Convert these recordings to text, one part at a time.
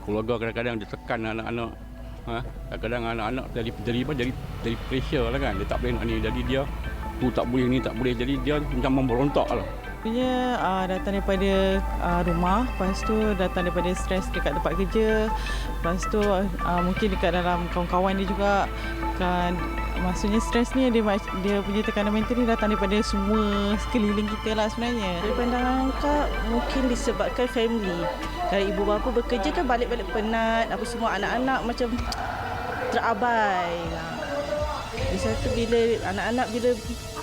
keluarga kadang-kadang dia tekan anak-anak. Kadang-kadang anak-anak jadi pressure lah kan. Dia tak boleh nak ni. Jadi dia tu tak boleh, ni tak boleh. Jadi dia macam memberontak lah. Punya datang daripada rumah, lepas tu datang daripada stres dekat tempat kerja, lepas tu mungkin dekat dalam kawan-kawan dia juga kan. Maksudnya stres ni dia punya tekanan mental ni datang daripada semua sekeliling kita lah sebenarnya. Dari pandangan Kak, mungkin disebabkan family. Kalau ibu bapa bekerja kan balik-balik penat, apa semua anak-anak macam terabai. Di satu bila anak-anak bila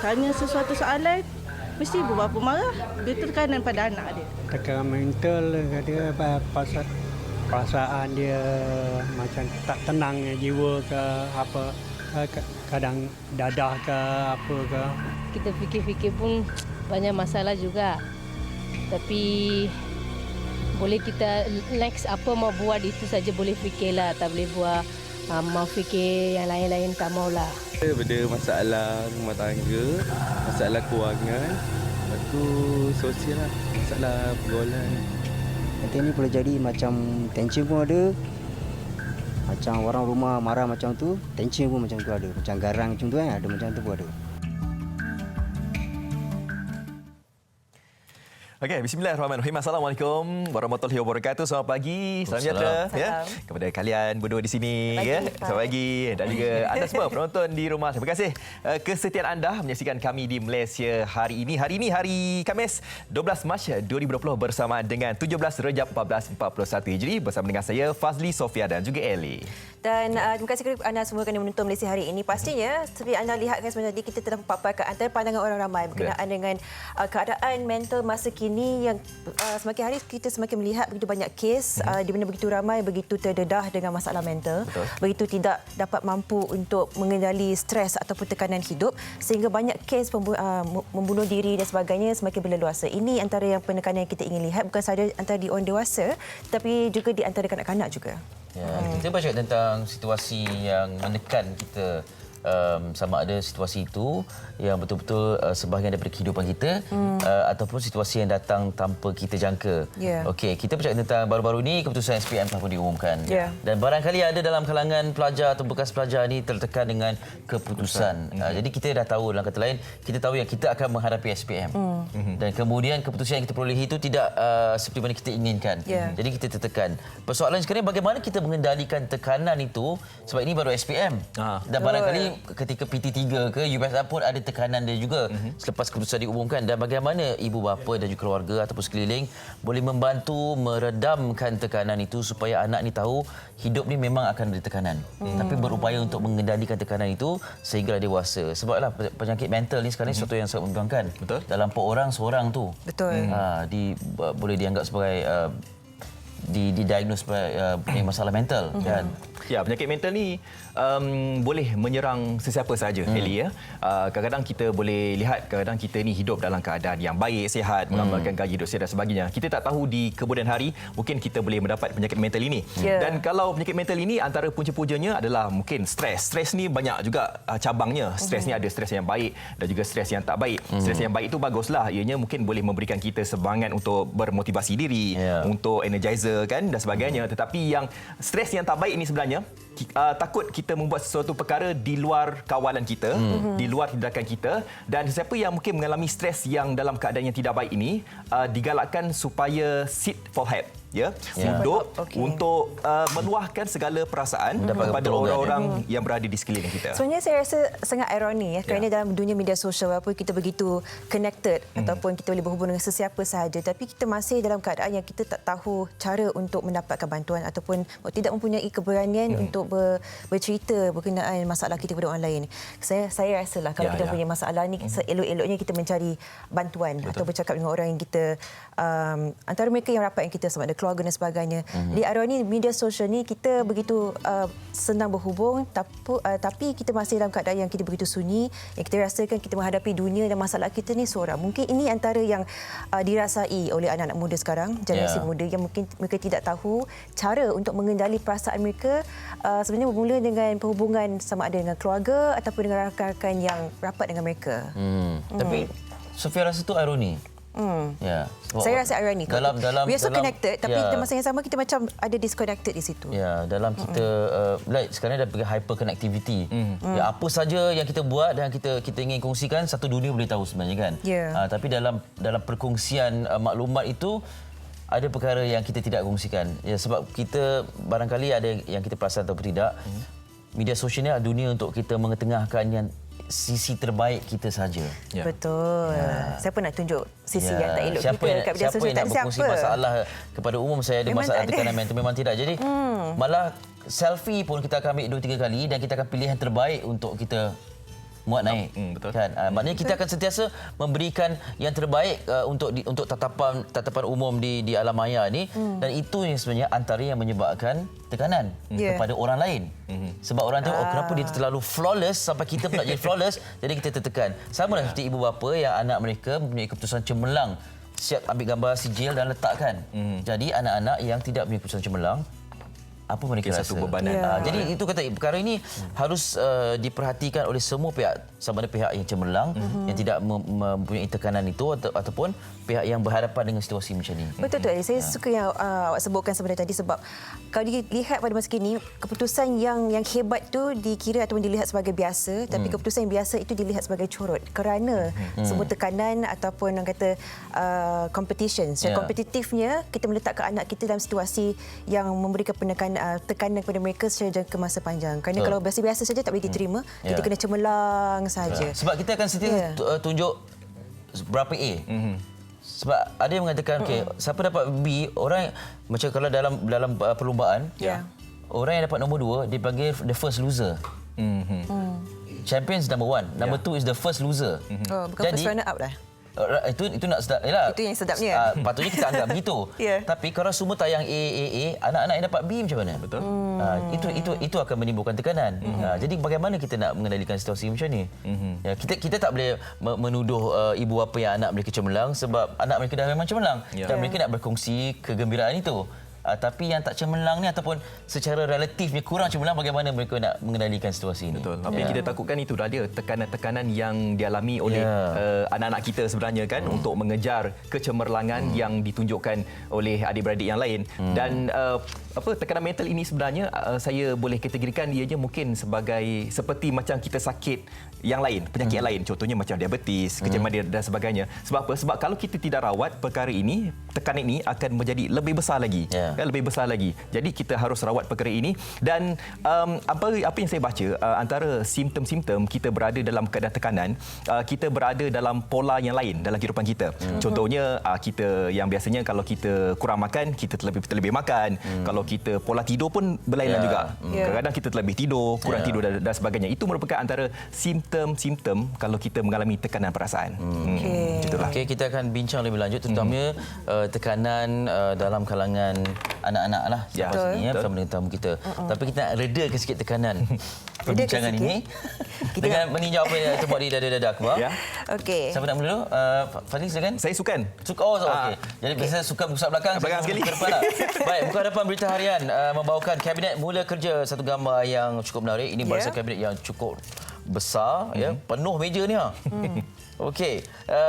tanya sesuatu soalan, mesti ibu bapa marah. Dia tekanan pada anak dia. Tekanan mental dia perasaan dia macam tak tenang jiwa ke apa, kadang dadah ke apa ke. Kita fikir-fikir pun banyak masalah juga. Tapi boleh kita next apa mau buat itu saja boleh fikirlah, tak boleh buat mau fikir yang lain-lain tak maulah. Benda masalah rumah tangga, masalah kewangan, lepas tu sosial lah, masalah pergaulan. Nanti ni boleh jadi macam tension pun ada. Macam orang rumah marah macam tu, tension pun macam tu ada. Macam garang macam tu kan, ada macam tu pun ada. Okey, bismillahirrahmanirrahim. Assalamualaikum warahmatullahi wabarakatuh. Selamat pagi. Salam sejahtera ya kepada kalian berdua di sini ya. Selamat pagi dan juga anda semua penonton di rumah. Terima kasih kesetiaan anda menyaksikan kami di Malaysia hari ini. Hari ini hari Khamis 12 Mac 2020 bersama dengan 17 Rejab 1441 Hijri bersama dengan saya Fazli Sofia dan juga Eli. Dan terima kasih kepada anda semua kerana menonton Malaysia hari ini. Pastinya seperti anda lihat kan sebenarnya kita telah paparkan antara pandangan orang ramai berkenaan dengan keadaan mental masa kini yang semakin hari kita semakin melihat begitu banyak kes di mana begitu ramai begitu terdedah dengan masalah mental. Betul. Begitu tidak dapat mampu untuk mengendali stres ataupun tekanan hidup sehingga banyak kes membunuh diri dan sebagainya semakin berleluasa. Ini antara yang penekanan yang kita ingin lihat bukan sahaja antara di orang dewasa tapi juga di antara kanak-kanak juga. Ya, kita bercakap tentang situasi yang menekan kita, sama ada situasi itu yang betul-betul sebahagian daripada kehidupan kita ataupun situasi yang datang tanpa kita jangka. Okey, kita bercakap tentang baru-baru ini keputusan SPM telah pun diumumkan. Dan barangkali ada dalam kalangan pelajar atau bekas pelajar ini tertekan dengan keputusan. Jadi kita dah tahu, dalam kata lain, kita tahu yang kita akan menghadapi SPM. Dan kemudian keputusan yang kita perolehi itu tidak seperti mana kita inginkan. Jadi kita tertekan. Persoalan sekarang bagaimana kita mengendalikan tekanan itu sebab ini baru SPM. Dan barangkali ketika PT3 ke UPSR pun ada tekanan dia juga selepas keputusan diumumkan, dan bagaimana ibu bapa dan juga keluarga ataupun sekeliling boleh membantu meredamkan tekanan itu supaya anak ni tahu hidup ni memang akan ada tekanan tapi berupaya untuk mengendalikan tekanan itu sehingga dewasa. Sebablah penyakit mental ni sekarang sesuatu yang sangat membimbangkan. Dalam 4 orang seorang tu boleh dianggap sebagai didiagnos sebagai masalah mental. Dan ya, penyakit mental ni boleh menyerang sesiapa sahaja, Eli ya. Kadang-kadang kita boleh lihat kadang-kadang kita ni hidup dalam keadaan yang baik, sihat, mengamalkan gaya hidup sihat dan sebagainya. Kita tak tahu di kemudian hari mungkin kita boleh mendapat penyakit mental ini. Dan kalau penyakit mental ini antara punca-puncanya adalah mungkin stres. Stres ni banyak juga cabangnya. Stres ni ada stres yang baik dan juga stres yang tak baik. Stres yang baik itu baguslah. Ianya mungkin boleh memberikan kita semangat untuk bermotivasi diri, untuk energizer kan dan sebagainya. Tetapi yang stres yang tak baik ini sebenarnya takut kita membuat sesuatu perkara di luar kawalan kita, di luar tindakan kita, dan sesiapa yang mungkin mengalami stres yang dalam keadaan yang tidak baik ini digalakkan supaya seek for help. Duduk untuk meluahkan segala perasaan kepada orang-orang yang berada di sekeliling kita. Sebenarnya saya rasa sangat ironi kerana dalam dunia media sosial walaupun kita begitu connected ataupun kita boleh berhubung dengan sesiapa sahaja, tapi kita masih dalam keadaan yang kita tak tahu cara untuk mendapatkan bantuan ataupun tidak mempunyai keberanian untuk bercerita berkenaan masalah kita kepada orang lain. Saya rasalah kalau kita punya masalah ni elok-eloknya kita mencari bantuan atau bercakap dengan orang yang kita antara mereka yang rapat yang kita sama ada keluarga dan sebagainya. Di ironi media sosial ni kita begitu senang berhubung tapi kita masih dalam keadaan yang kita begitu sunyi, yang kita rasakan kita menghadapi dunia dan masalah kita ni seorang. Mungkin ini antara yang dirasai oleh anak-anak muda sekarang, generasi muda yang mungkin mereka tidak tahu cara untuk mengendali perasaan mereka sebenarnya bermula dengan perhubungan sama ada dengan keluarga ataupun dengan rakan-rakan yang rapat dengan mereka. Tapi Sofia rasa tu ironi. Ya. Saya rasa ironi. Dalam we are so connected, tapi ya. di masa yang sama kita macam ada disconnected di situ. Ya, dalam kita like sekarang dah pergi hyper connectivity. Ya, apa saja yang kita buat dan kita ingin kongsikan, satu dunia boleh tahu sebenarnya kan. Ya. Tapi dalam perkongsian maklumat itu ada perkara yang kita tidak kongsikan. Ya, sebab kita barangkali ada yang kita perasan ataupun tidak. Media sosial ni adalah dunia untuk kita mengetengahkan yang sisi terbaik kita saja. Ya. Betul. Siapa nak tunjuk sisi yang tak elok siapa kita kat media siapa sosial? yang nak berkongsi masalah kepada umum, saya ada Memang masalah tak ada. tekanan mental, memang tidak. Jadi malah selfie pun kita akan ambil 2-3 kali dan kita akan pilih yang terbaik untuk kita muat naik. Betul. Kan? Maknanya kita akan sentiasa memberikan yang terbaik untuk tatapan umum di alam maya ni, dan itu yang sebenarnya antara yang menyebabkan tekanan kepada orang lain. Sebab orang tengok kenapa dia terlalu flawless sampai kita pun nak jadi flawless, jadi kita tertekan. Sama lah seperti ibu bapa yang anak mereka mempunyai keputusan cemerlang, siap ambil gambar sijil dan letakkan. Jadi anak-anak yang tidak mempunyai keputusan cemerlang, apa mereka rasa? Satu bebanan. Jadi itu kata perkara ini harus diperhatikan oleh semua pihak, sama ada pihak yang cemerlang yang tidak mempunyai tekanan itu ataupun pihak yang berhadapan dengan situasi macam ini. Betul. Saya suka yang awak sebutkan sebenarnya tadi, sebab kalau dilihat pada masa kini, keputusan yang hebat tu dikira ataupun dilihat sebagai biasa, tapi keputusan yang biasa itu dilihat sebagai corot kerana sebuah tekanan ataupun orang kata competition. Secara kompetitifnya kita meletakkan anak kita dalam situasi yang memberikan tekanan kepada mereka secara jangka masa panjang. Kerana kalau biasa-biasa saja tak boleh diterima, kita kena cemerlang saja. Sebab kita akan sentiasa tunjuk berapa A. Sebab ada yang mengatakan siapa dapat B, orang macam kalau dalam perlumbaan, orang yang dapat nombor 2 dipanggil the first loser. Champions number 1, number 2 is the first loser. Bukan first runner up dah. Itu nak sedap. Yalah, itu yang sedapnya. Patutnya kita anggap begitu. Tapi kalau semua tayang A, anak-anak yang dapat B macam mana? Betul. Itu akan menimbulkan tekanan. Jadi bagaimana kita nak mengendalikan situasi macam ni? Kita tak boleh menuduh ibu bapa yang anak mereka cemerlang, sebab anak mereka dah memang cemerlang dan mereka nak berkongsi kegembiraan itu. Tapi yang tak cemerlang ni ataupun secara relatifnya kurang cemerlang, bagaimana mereka nak mengendalikan situasi ini? Betul. Apa yang kita takutkan itu dah dia tekanan-tekanan yang dialami oleh anak-anak kita sebenarnya kan, untuk mengejar kecemerlangan yang ditunjukkan oleh adik-beradik yang lain. Dan tekanan mental ini sebenarnya saya boleh kategorikan ianya mungkin sebagai seperti macam kita sakit yang lain, penyakit yang lain, contohnya macam diabetes, kencemasan dan sebagainya. Sebab apa? Sebab kalau kita tidak rawat perkara ini, tekanan ini akan menjadi lebih besar lagi. Lebih besar lagi. Jadi kita harus rawat perkara ini. Dan apa yang saya baca, antara simptom-simptom kita berada dalam keadaan tekanan, kita berada dalam pola yang lain dalam kehidupan kita. Contohnya kita yang biasanya kalau kita kurang makan, kita terlebih makan. Kalau kita pola tidur pun berlainan juga. Kadang-kadang kita terlebih tidur, kurang tidur dan sebagainya. Itu merupakan antara simptom-simptom kalau kita mengalami tekanan perasaan. Itulah. Okey, kita akan bincang lebih lanjut terutamanya tekanan dalam kalangan anak-anak lah bersama dengan tamu kita. Tapi kita nak redakan sikit tekanan perbincangan ini dengan meninjau apa yang terbuat di dada-dada Akbar. Okey. Siapa nak mula dulu? Fadli silakan. Saya sukan. Okey. Jadi biasa sukan buka belakang sekali. Baik, buka hadapan berita harian membawakan Kabinet mula kerja, satu gambar yang cukup menarik. Ini barisan kabinet yang cukup besar, penuh meja ni. Okey,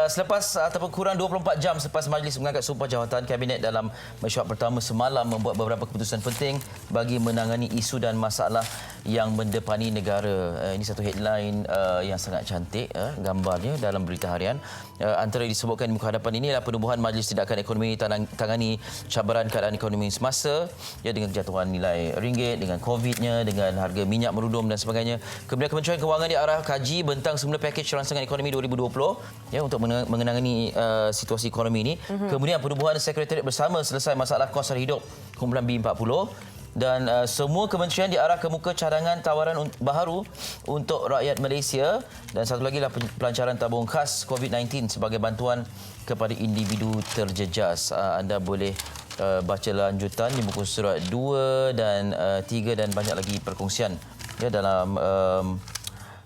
selepas ataupun kurang 24 jam selepas majlis mengangkat sumpah jawatan, Kabinet dalam mesyuarat pertama semalam membuat beberapa keputusan penting bagi menangani isu dan masalah yang mendepani negara. Ini satu headline yang sangat cantik, gambarnya dalam berita harian. Antara disebutkan di muka hadapan ini adalah penubuhan Majlis Tindakan Ekonomi tangani cabaran keadaan ekonomi semasa, dengan kejatuhan nilai ringgit, dengan COVID-nya, dengan harga minyak merudum dan sebagainya. Kemudian Kementerian Kewangan diarah kaji bentang semula pakej rangsangan ekonomi 2020 untuk mengenangani situasi ekonomi ini. Kemudian penubuhan Sekretariat Bersama selesai masalah kos hidup kumpulan B40. Dan semua kementerian diarah ke muka cadangan tawaran baharu untuk rakyat Malaysia. Dan satu lagi adalah pelancaran tabung khas COVID-19 sebagai bantuan kepada individu terjejas. Anda boleh baca lanjutan di buku surat 2 dan 3 dan banyak lagi perkongsian dalam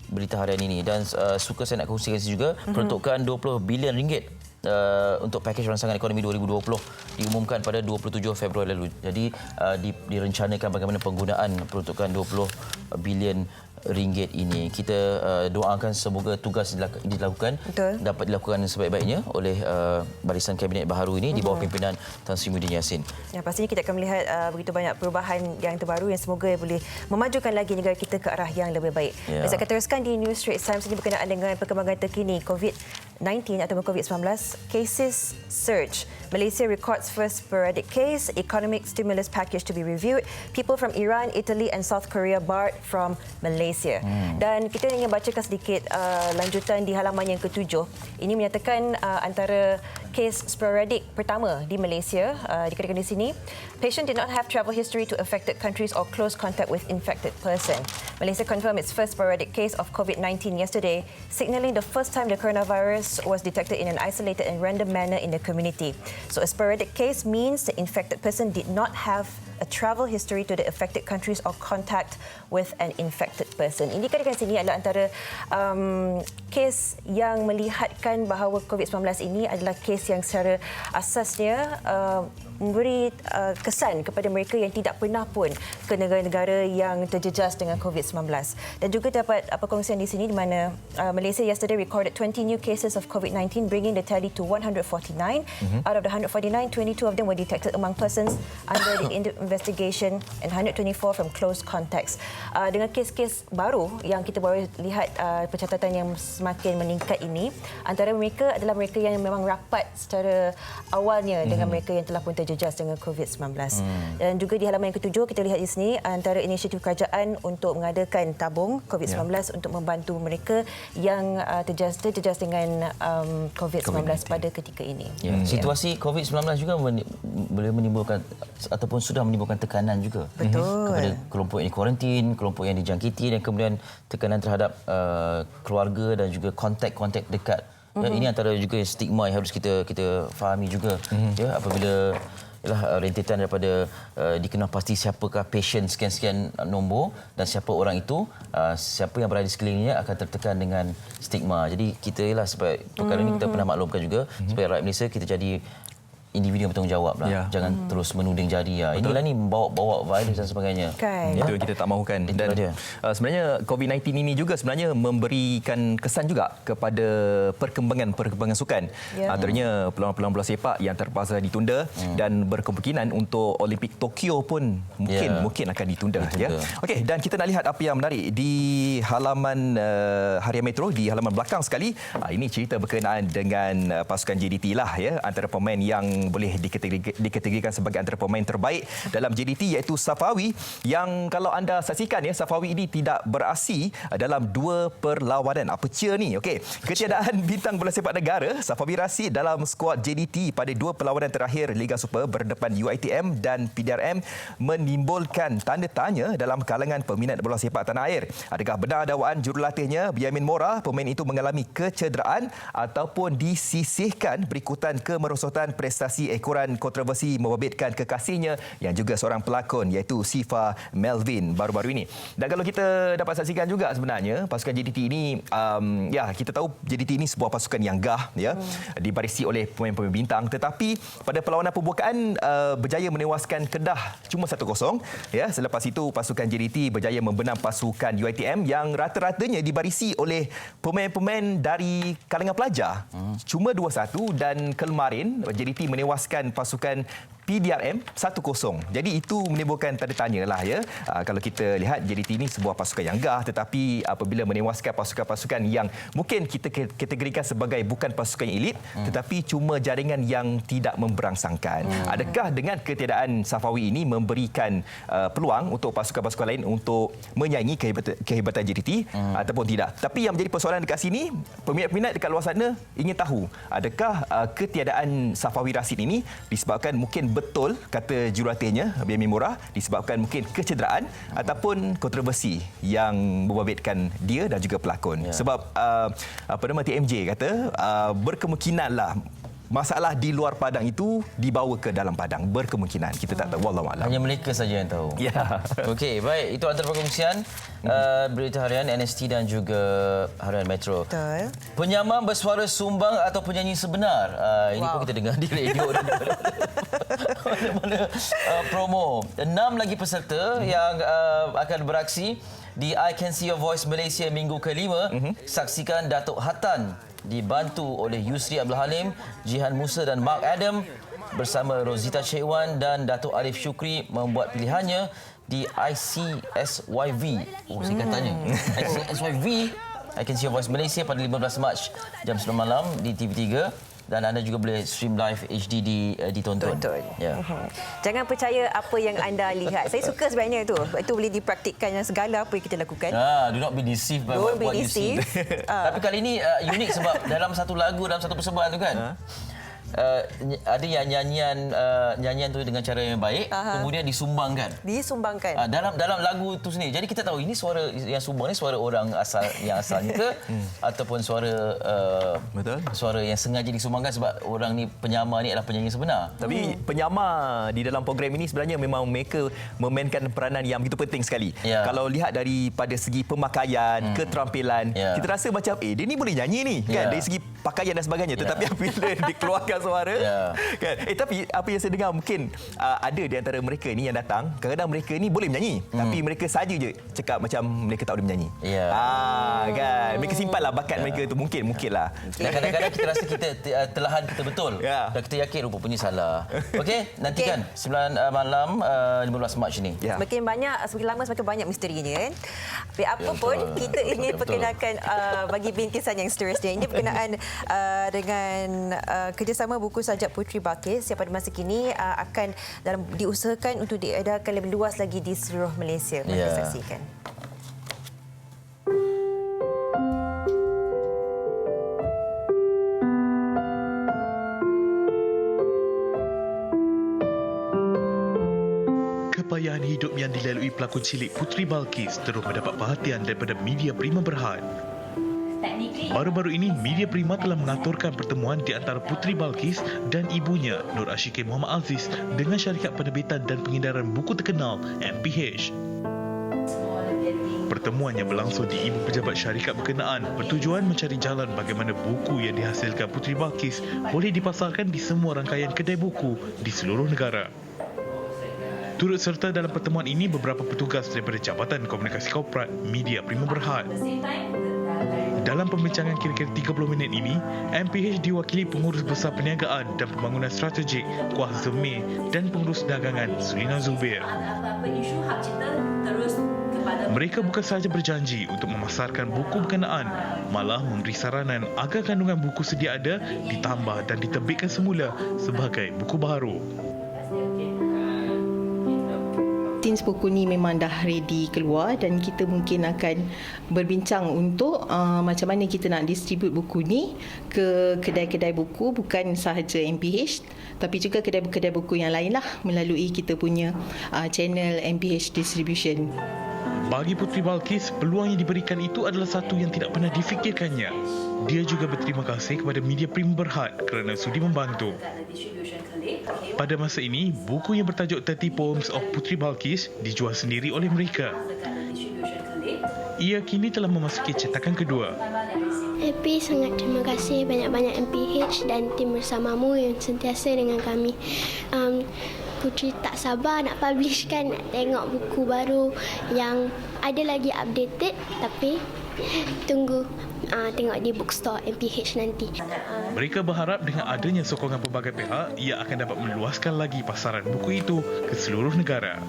berita harian ini. Dan suka saya nak kongsikan juga peruntukan 20 bilion ringgit untuk pakej rangsangan ekonomi 2020 diumumkan pada 27 Februari lalu. Jadi direncanakan bagaimana penggunaan peruntukan 20 bilion ringgit ini. Kita doakan semoga tugas dilakukan Betul. dapat dilakukan sebaik-baiknya oleh barisan kabinet baharu ini di bawah pimpinan Tan Sri Muhyiddin Yassin. Ya, pastinya kita akan melihat begitu banyak perubahan yang terbaru yang semoga boleh memajukan lagi negara kita ke arah yang lebih baik. Ya. Saya akan teruskan di News Straits Times ini berkenaan dengan perkembangan terkini COVID-19 atau COVID-19. Cases surge. Malaysia records first sporadic case. Economic stimulus package to be reviewed. People from Iran, Italy and South Korea barred from Malaysia. Dan kita ingin bacakan sedikit lanjutan di halaman yang ke-7. Ini menyatakan antara kes sporadik pertama di Malaysia, dikatakan di sini, patient did not have travel history to affected countries or close contact with infected person. Malaysia confirmed its first sporadic case of COVID-19 yesterday, signaling the first time the coronavirus was detected in an isolated and random manner in the community. So a sporadic case means the infected person did not have a travel history to the affected countries or contact with an infected person. Ini dikatakan sini adalah antara kes yang melihatkan bahawa COVID-19 ini adalah kes yang secara asasnya memberi kesan kepada mereka yang tidak pernah pun ke negara-negara yang terjejas dengan COVID-19. Dan juga dapat perkongsian di sini di mana Malaysia yesterday recorded 20 new cases of COVID-19, bringing the tally to 149. Out of the 149, 22 of them were detected among persons under the investigation and 124 from close contacts. Dengan kes-kes baru yang kita baru lihat pencatatan yang semakin meningkat ini, antara mereka adalah mereka yang memang rapat secara awalnya dengan mereka yang telah pun terjejas dengan COVID-19. Dan juga di halaman yang ke-7 kita lihat di sini antara inisiatif kerajaan untuk mengadakan tabung COVID-19 untuk membantu mereka yang terjejas dengan COVID-19 pada ketika ini. Ya. Situasi COVID-19 juga boleh menimbulkan ataupun sudah menimbulkan tekanan juga kepada kelompok yang dikuarantin, kelompok yang dijangkiti dan kemudian tekanan terhadap keluarga dan juga kontak-kontak dekat. Dan ini antara juga stigma yang harus kita fahami juga ya, apabila rentetan daripada dikenal pasti siapakah pasien sekian-sekian nombor dan siapa orang itu, siapa yang berada di sekelilingnya akan tertekan dengan stigma. Jadi kita sebagai perkara ini kita pernah maklumkan juga sebagai rakyat Malaysia kita jadi individu yang bertanggungjawab lah. Jangan terus menuding jari. Inilah ni bawa virus dan sebagainya. Itu yang kita tak mahukan. Dan sebenarnya COVID-19 ini juga sebenarnya memberikan kesan juga kepada perkembangan sukan. Antaranya peluang-peluang bola sepak yang terpaksa ditunda dan berkemungkinan untuk Olimpik Tokyo pun mungkin akan ditunda. Okey, dan kita nak lihat apa yang menarik di halaman Harian Metro, di halaman belakang sekali. Ini cerita berkenaan dengan pasukan JDT lah ya, antara pemain yang boleh dikategorikan sebagai antara pemain terbaik dalam JDT iaitu Safawi, yang kalau anda saksikan ya, Safawi ini tidak beraksi dalam 2 perlawanan. Apa cia ni? Okey, ketiadaan bintang bola sepak negara Safawi Rashid dalam skuad JDT pada 2 perlawanan terakhir Liga Super berdepan UiTM dan PDRM menimbulkan tanda tanya dalam kalangan peminat bola sepak tanah air. Adakah benar dakwaan jurulatihnya Biamin Mora, pemain itu mengalami kecederaan ataupun disisihkan berikutan kemerosotan prestasi ekoran kontroversi membabitkan kekasihnya yang juga seorang pelakon iaitu Sifa Melvin baru-baru ini. Dan kalau kita dapat saksikan juga sebenarnya pasukan JDT ini kita tahu JDT ini sebuah pasukan yang gah ya, dibarisi oleh pemain-pemain bintang, tetapi pada perlawanan pembukaan berjaya menewaskan Kedah cuma 1-0 ya. Selepas itu pasukan JDT berjaya membenam pasukan UiTM yang rata-ratanya dibarisi oleh pemain-pemain dari kalangan pelajar. Cuma 2-1 dan kemarin JDT menewaskan pasukan PDRM 1-0. Jadi itu menimbulkan tanda tanya lah ya. Kalau kita lihat JDT ini sebuah pasukan yang gah, tetapi apabila menewaskan pasukan-pasukan yang mungkin kita kategorikan sebagai bukan pasukan elit, tetapi cuma jaringan yang tidak memberangsangkan. Adakah dengan ketiadaan Safawi ini memberikan peluang untuk pasukan-pasukan lain untuk menyaingi kehebatan JDT ataupun tidak? Tapi yang menjadi persoalan dekat sini, peminat-peminat dekat luar sana ingin tahu adakah ketiadaan Safawi Rashid ini disebabkan mungkin betul kata jurulatihnya Biamin Mora disebabkan mungkin kecederaan ataupun kontroversi yang membabitkan dia dan juga pelakon. Sebab TMJ kata berkemungkinanlah masalah di luar padang itu dibawa ke dalam padang. Berkemungkinan. Kita tak tahu. Wallahualam. Hanya mereka saja yang tahu. Ya. Okey, baik. Itu antara perkongsian berita harian NST dan juga Harian Metro. Betul. Penyamar bersuara sumbang atau penyanyi sebenar. Ini pun kita dengar di radio. Mana-mana promo. 6 lagi peserta yang akan beraksi di I Can See Your Voice Malaysia minggu ke-5. Saksikan Datuk Hatan dibantu oleh Yusri Abdul Halim, Jihan Musa dan Mark Adam bersama Rosita Cik Wan dan Datuk Arif Syukri membuat pilihannya di ICSYV. Oh, singkatannya. ICSYV, I Can See Your Voice Malaysia pada 15 Mac jam 9 malam di TV3. Dan anda juga boleh stream live HD ditonton. Ya. Jangan percaya apa yang anda lihat. Saya suka sebenarnya itu. Itu boleh dipraktikkan yang segala apa yang kita lakukan. Do not be deceived by what you see. Tapi kali ini unik sebab dalam satu lagu, dalam satu persembahan tu kan. Ada yang nyanyian tu dengan cara yang baik, kemudian disumbangkan. Dalam lagu tu sendiri. Jadi kita tahu ini suara yang sumbang ni suara orang yang asalnya ke ataupun suara suara yang sengaja disumbangkan sebab orang ni penyamar ni adalah penyanyi sebenar. Tapi penyamar di dalam program ini sebenarnya memang mereka memainkan peranan yang begitu penting sekali. Kalau lihat daripada segi pemakaian, keterampilan, kita rasa macam dia ni boleh nyanyi ni kan dari segi pakaian dan sebagainya. Tetapi apabila dikeluarkan suara kan. Tapi apa yang saya dengar mungkin ada di antara mereka ni yang datang, kadang-kadang mereka ni boleh menyanyi tapi mereka saja je cakap macam mereka tak boleh menyanyi. Kan. Mereka simpanlah bakat mereka tu mungkinlah. Dan kadang-kadang kita rasa kita telahan kita betul. Dan kita yakin rupanya salah. Okey, nantikan 9 malam 15 Mac ni. Semakin lama semakin banyak misterinya kan. Tapi apa pun kita ingin perkenalkan bagi bingkisan yang seterusnya. Ini berkenaan dengan kerjasama buku sajak Puteri Balkis yang pada masa kini akan diusahakan untuk diedarkan lebih luas lagi di seluruh Malaysia. Mari saksikan. Kepayahan hidup yang dilalui pelakon cilik Puteri Balkis terus mendapat perhatian daripada media Prima Berhad. Baru-baru ini, media Prima telah mengaturkan pertemuan di antara Puteri Balkis dan ibunya, Nur Ashikin Muhammad Aziz, dengan syarikat penerbitan dan pengedaran buku terkenal, MPH. Pertemuan yang berlangsung di Ibu Pejabat Syarikat berkenaan bertujuan mencari jalan bagaimana buku yang dihasilkan Puteri Balkis boleh dipasarkan di semua rangkaian kedai buku di seluruh negara. Turut serta dalam pertemuan ini beberapa petugas daripada Jabatan Komunikasi Korporat Media Prima Berhad. Dalam pembincangan kira-kira 30 minit ini, MPH diwakili Pengurus Besar Perniagaan dan Pembangunan Strategik Kuah Zemir dan Pengurus Dagangan Sulina Zubir. Mereka bukan sahaja berjanji untuk memasarkan buku berkenaan, malah memberi saranan agar kandungan buku sedia ada ditambah dan diterbitkan semula sebagai buku baru. Tins buku ni memang dah ready keluar dan kita mungkin akan berbincang untuk macam mana kita nak distribute buku ni ke kedai-kedai buku, bukan sahaja MPH tapi juga kedai-kedai buku yang lain lah melalui kita punya channel MPH Distribution. Bagi Puteri Balkis, peluang yang diberikan itu adalah satu yang tidak pernah difikirkannya. Dia juga berterima kasih kepada media Prima Berhad kerana sudi membantu. Pada masa ini, buku yang bertajuk 30 Poems of Puteri Balkis dijual sendiri oleh mereka. Ia kini telah memasuki cetakan kedua. Happy, sangat terima kasih banyak-banyak MPH dan tim bersamamu yang sentiasa dengan kami. Puteri tak sabar nak publishkan, nak tengok buku baru yang ada lagi updated, tapi tunggu tengok di bookstore MPH nanti. Mereka berharap dengan adanya sokongan pelbagai pihak, ia akan dapat meluaskan lagi pasaran buku itu ke seluruh negara.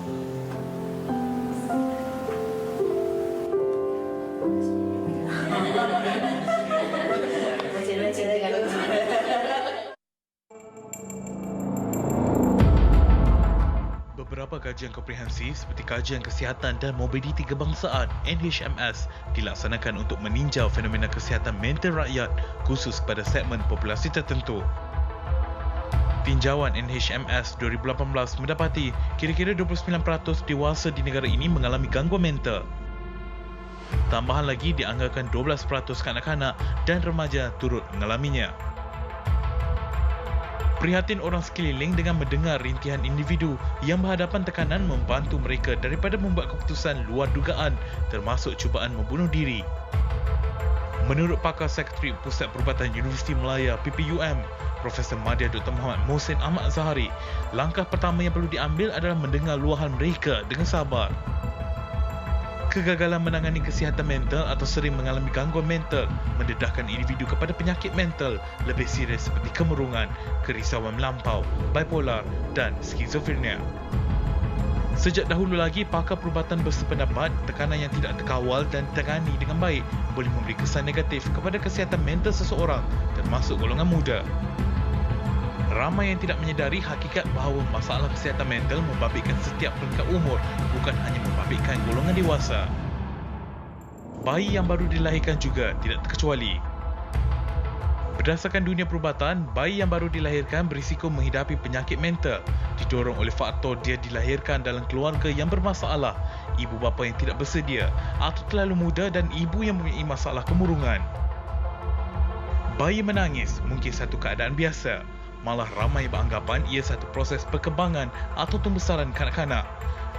Beberapa kajian komprehensif seperti kajian kesihatan dan mobiliti kebangsaan NHMS dilaksanakan untuk meninjau fenomena kesihatan mental rakyat khusus pada segmen populasi tertentu. Tinjauan NHMS 2018 mendapati kira-kira 29% dewasa di negara ini mengalami gangguan mental. Tambahan lagi dianggarkan 12% kanak-kanak dan remaja turut mengalaminya. Prihatin orang sekeliling dengan mendengar rintihan individu yang berhadapan tekanan membantu mereka daripada membuat keputusan luar dugaan termasuk cubaan membunuh diri. Menurut pakar Sekretariat Pusat Perubatan Universiti Melaya PPUM, Profesor Madya Dr. Muhammad Mohsin Ahmad Zahari, langkah pertama yang perlu diambil adalah mendengar luahan mereka dengan sabar. Kegagalan menangani kesihatan mental atau sering mengalami gangguan mental mendedahkan individu kepada penyakit mental lebih serius seperti kemurungan, kerisauan melampau, bipolar dan skizofrenia. Sejak dahulu lagi, pakar perubatan bersependapat tekanan yang tidak terkawal dan ditangani dengan baik boleh memberi kesan negatif kepada kesihatan mental seseorang termasuk golongan muda. Ramai yang tidak menyedari hakikat bahawa masalah kesihatan mental membabitkan setiap peringkat umur, bukan hanya membabitkan golongan dewasa. Bayi yang baru dilahirkan juga tidak terkecuali. Berdasarkan dunia perubatan, bayi yang baru dilahirkan berisiko menghidapi penyakit mental didorong oleh faktor dia dilahirkan dalam keluarga yang bermasalah, ibu bapa yang tidak bersedia atau terlalu muda dan ibu yang mempunyai masalah kemurungan. Bayi menangis mungkin satu keadaan biasa. Malah ramai beranggapan ia satu proses perkembangan atau pembesaran kanak-kanak.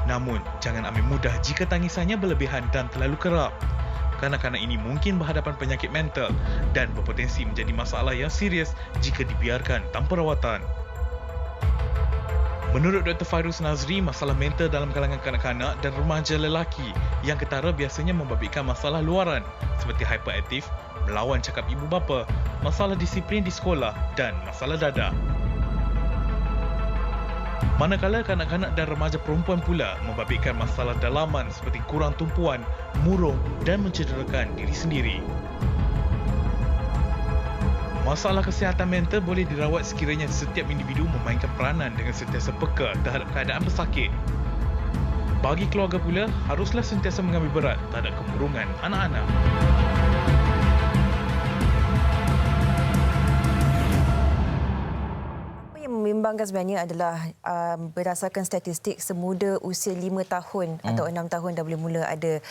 Namun, jangan ambil mudah jika tangisannya berlebihan dan terlalu kerap. Kanak-kanak ini mungkin berhadapan penyakit mental dan berpotensi menjadi masalah yang serius jika dibiarkan tanpa rawatan. Menurut Dr. Fairuz Nazri, masalah mental dalam kalangan kanak-kanak dan remaja lelaki yang ketara biasanya membabitkan masalah luaran seperti hyperaktif, melawan cakap ibu bapa, masalah disiplin di sekolah dan masalah dadah. Manakala kanak-kanak dan remaja perempuan pula membabitkan masalah dalaman seperti kurang tumpuan, murung dan mencederakan diri sendiri. Masalah kesihatan mental boleh dirawat sekiranya setiap individu memainkan peranan dengan sentiasa peka terhadap keadaan pesakit. Bagi keluarga pula, haruslah sentiasa mengambil berat terhadap kemurungan anak-anak. Membimbangkan sebenarnya adalah berdasarkan statistik semuda usia 5 tahun atau 6 tahun dah boleh mula ada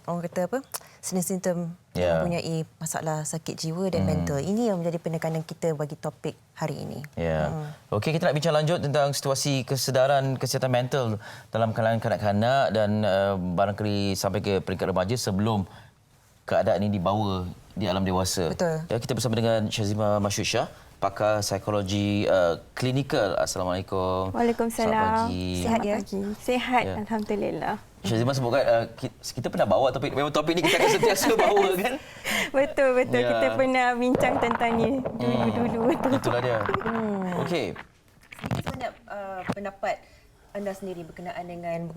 orang kata apa, simptom mempunyai masalah sakit jiwa dan mental. Ini yang menjadi penekanan kita bagi topik hari ini. Okey, kita nak bincang lanjut tentang situasi kesedaran kesihatan mental dalam kalangan kanak-kanak dan barangkali sampai ke peringkat remaja sebelum keadaan ini dibawa di alam dewasa. Betul. Ya, kita bersama dengan Syazima Masyud Shah, pakar psikologi klinikal. Assalamualaikum. Waalaikumsalam. Selamat pagi. Sihat ya? Sihat, Ya. Alhamdulillah. Syazima sebutkan kita pernah bawa topik, memang topik ni kita akan sentiasa bawa kan? Betul. Ya. Kita pernah bincang tentang ni dulu. Itulah dia. Okey. Sebenarnya pendapat anda sendiri berkenaan dengan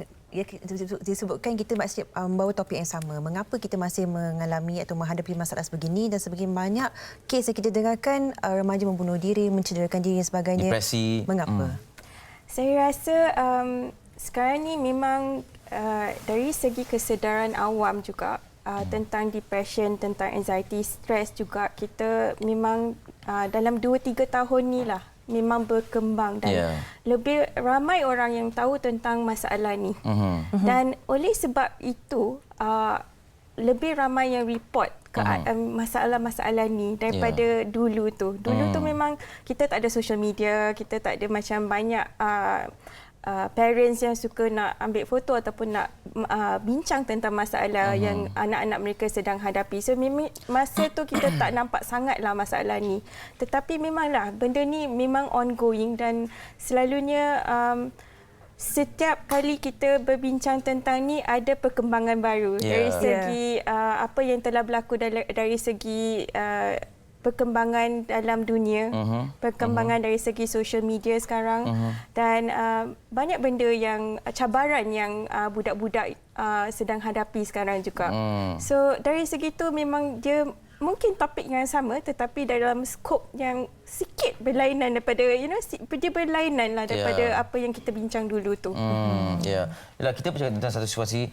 disebutkan kita masih membawa topik yang sama. Mengapa kita masih mengalami atau menghadapi masalah sebegini dan sebegini banyak kes yang kita dengarkan remaja membunuh diri, mencederakan diri dan sebagainya. Depresi. Mengapa? Saya rasa sekarang ni memang dari segi kesedaran awam juga tentang depression, tentang anxiety, stres juga kita memang dalam 2-3 tahun ni lah memang berkembang dan lebih ramai orang yang tahu tentang masalah ni. Dan oleh sebab itu lebih ramai yang report masalah-masalah ni daripada dulu tu. Dulu tu memang kita tak ada social media, kita tak ada macam banyak parents yang suka nak ambil foto ataupun nak bincang tentang masalah yang anak-anak mereka sedang hadapi. So masa tu kita tak nampak sangatlah masalah ni. Tetapi memanglah benda ni memang ongoing dan selalunya setiap kali kita berbincang tentang ni ada perkembangan baru dari segi apa yang telah berlaku dari segi perkembangan dalam dunia, perkembangan dari segi social media sekarang dan banyak benda yang cabaran yang budak-budak sedang hadapi sekarang juga. So dari segi tu memang dia mungkin topik yang sama tetapi dalam skop yang sikit berlainan daripada dia berlainan lah daripada apa yang kita bincang dulu tu. Yalah, kita bercakap tentang satu situasi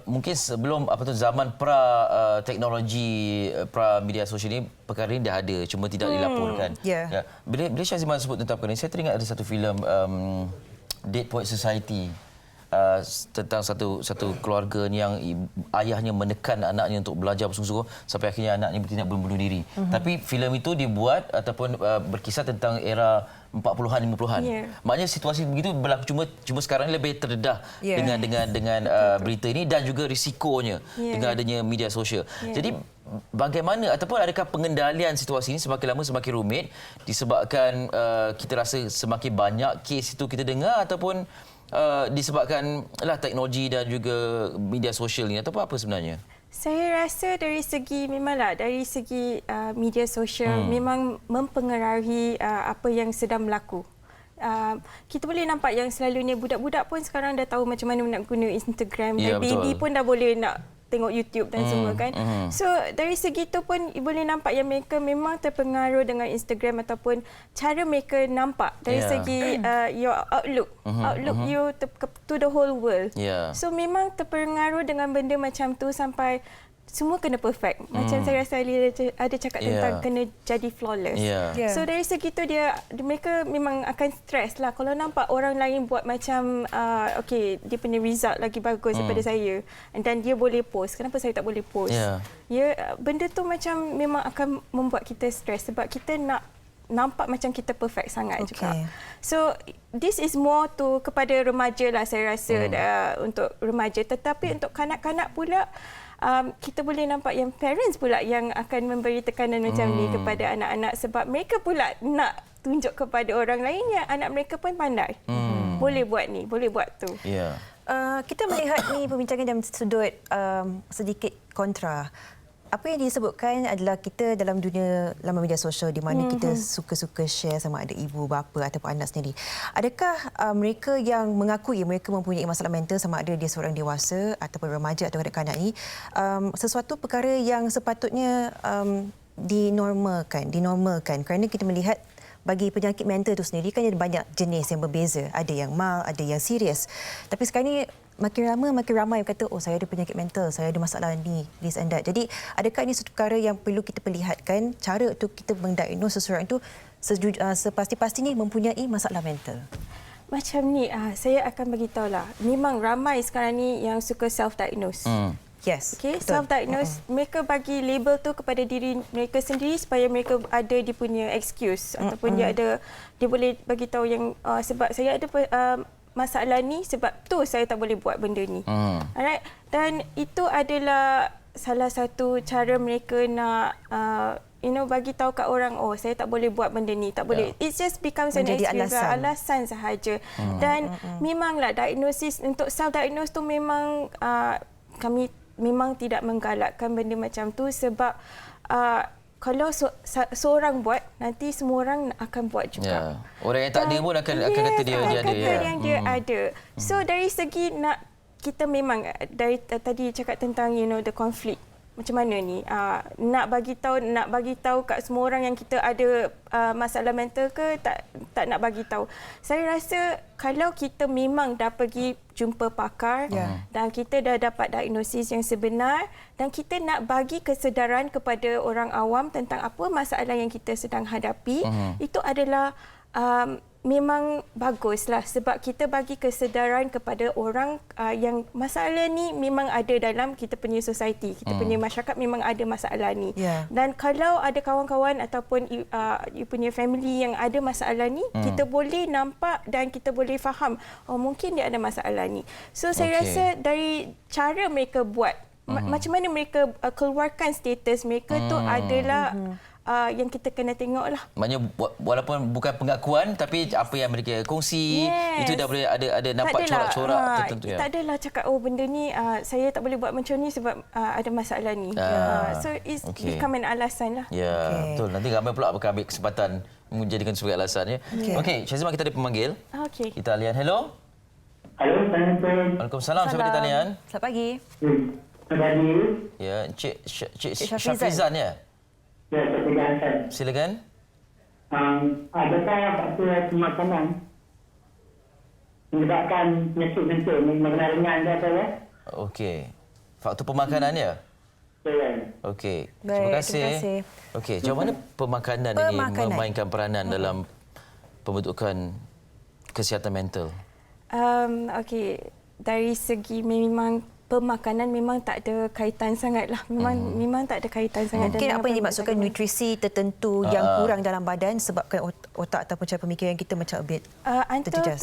mungkin sebelum zaman teknologi pra media sosial ni perkara ini dah ada cuma tidak dilaporkan. Bila Syazima sebut tentang perkara ini saya teringat ada satu filem Dead Poets Society. Tentang satu keluarga yang ayahnya menekan anaknya untuk belajar bersungguh-sungguh sampai akhirnya anaknya bertindak bunuh diri. Tapi filem itu dibuat ataupun berkisah tentang era 40-an 50-an. Maknanya situasi begitu berlaku cuma sekarang ni lebih terdedah dengan berita ini dan juga risikonya dengan adanya media sosial. Jadi bagaimana ataupun adakah pengendalian situasi ini semakin lama semakin rumit disebabkan kita rasa semakin banyak kes itu kita dengar ataupun disebabkan teknologi dan juga media sosial ni atau apa sebenarnya? Saya rasa dari segi media sosial memang mempengaruhi apa yang sedang berlaku. Kita boleh nampak yang selalunya budak-budak pun sekarang dah tahu macam mana nak guna Instagram. Dan baby pun dah boleh nak tengok YouTube dan semua kan. So dari segi tu pun boleh nampak yang mereka memang terpengaruh dengan Instagram ataupun cara mereka nampak dari segi your outlook you to the whole world. So memang terpengaruh dengan benda macam tu sampai semua kena perfect. Macam saya rasa Ali ada cakap tentang kena jadi flawless. So dari segi tu mereka memang akan stres lah kalau nampak orang lain buat macam okey dia punya result lagi bagus daripada saya dan dia boleh post. Kenapa saya tak boleh post? Benda tu macam memang akan membuat kita stres sebab kita nak nampak macam kita perfect sangat juga. So this is more to kepada remaja lah saya rasa untuk remaja, tetapi untuk kanak-kanak pula kita boleh nampak yang parents pula yang akan memberi tekanan macam ni kepada anak-anak sebab mereka pula nak tunjuk kepada orang lain yang anak mereka pun pandai. Boleh buat ni, boleh buat tu. Kita melihat ni perbincangan dalam sudut sedikit kontra. Apa yang disebutkan adalah kita dalam dunia laman media sosial di mana kita suka-suka share sama ada ibu, bapa ataupun anak sendiri. Adakah mereka yang mengakui mereka mempunyai masalah mental sama ada dia seorang dewasa ataupun remaja atau kanak-kanak ni sesuatu perkara yang sepatutnya dinormalkan kerana kita melihat bagi penyakit mental itu sendiri kan ada banyak jenis yang berbeza. Ada yang mild, ada yang serius. Tapi sekarang ni makin lama makin ramai yang kata saya ada penyakit mental, saya ada masalah ni, this and that. Jadi adakah ini satu perkara yang perlu kita perlihatkan cara untuk kita mendiagnose seseorang itu sepasti-pastinya mempunyai masalah mental? Macam ni, saya akan bagi tahulah. Memang ramai sekarang ni yang suka self-diagnose. Yes. Okay, self-diagnose, mereka bagi label tu kepada diri mereka sendiri supaya mereka ada dia punya excuse ataupun dia boleh bagi tahu yang sebab saya ada masalah ni sebab tu saya tak boleh buat benda ni. Alright, dan itu adalah salah satu cara mereka nak bagi tahu kat orang saya tak boleh buat benda ni, tak boleh. It just becomes an excuse, alasan sahaja. Dan memanglah diagnosis untuk self-diagnose tu memang kami memang tidak menggalakkan benda macam tu sebab kalau seorang buat, nanti semua orang akan buat juga. Orang yang tak ada pun akan kata dia ada. Yang dia ada. So dari segi kita memang dari tadi cakap tentang the konflik. Macam mana ni? Nak bagi tahu kat semua orang yang kita ada masalah mental ke tak nak bagi tahu. Saya rasa kalau kita memang dah pergi jumpa pakar dan kita dah dapat diagnosis yang sebenar dan kita nak bagi kesedaran kepada orang awam tentang apa masalah yang kita sedang hadapi, itu adalah memang baguslah sebab kita bagi kesedaran kepada orang yang masalah ni memang ada dalam kita punya society, kita punya masyarakat memang ada masalah ni. Dan kalau ada kawan-kawan ataupun you punya family yang ada masalah ni, kita boleh nampak dan kita boleh faham mungkin dia ada masalah ni. So saya rasa dari cara mereka buat macam mana mereka keluarkan status mereka tu adalah yang kita kena tengok lah. Maknanya walaupun bukan pengakuan tapi apa yang mereka kongsi itu dah boleh ada nampak corak-corak tertentu. Tak adalah cakap benda ni saya tak boleh buat macam ni sebab ada masalah ni. So it's become an alasan lah. Betul. Nanti ramai pula akan ambil kesempatan menjadikan sebagai alasan. Okey, Syazimah kita ada pemanggil. Kita lihat. Hello. Halo, Assalamualaikum. Waalaikumsalam. Siapa di talian? Selamat pagi. Ya, Cik Syafrizan ya? Ya, Syafrizan. Silakan. Adakah faktor pemakanan menyebabkan penyakit mental mengenai ringan ke apa ya? Okey. Faktor pemakanan ya? Okey. Terima kasih. Okey, macam mana pemakanan ini memainkan peranan dalam pembentukan kesihatan mental? Okey, dari segi memang pemakanan memang tak ada kaitan sangatlah. Memang tak ada kaitan sangat. Mungkin apa yang dimaksudkan nutrisi tertentu yang kurang dalam badan sebabkan otak ataupun cara pemikiran kita macam a bit terjejas.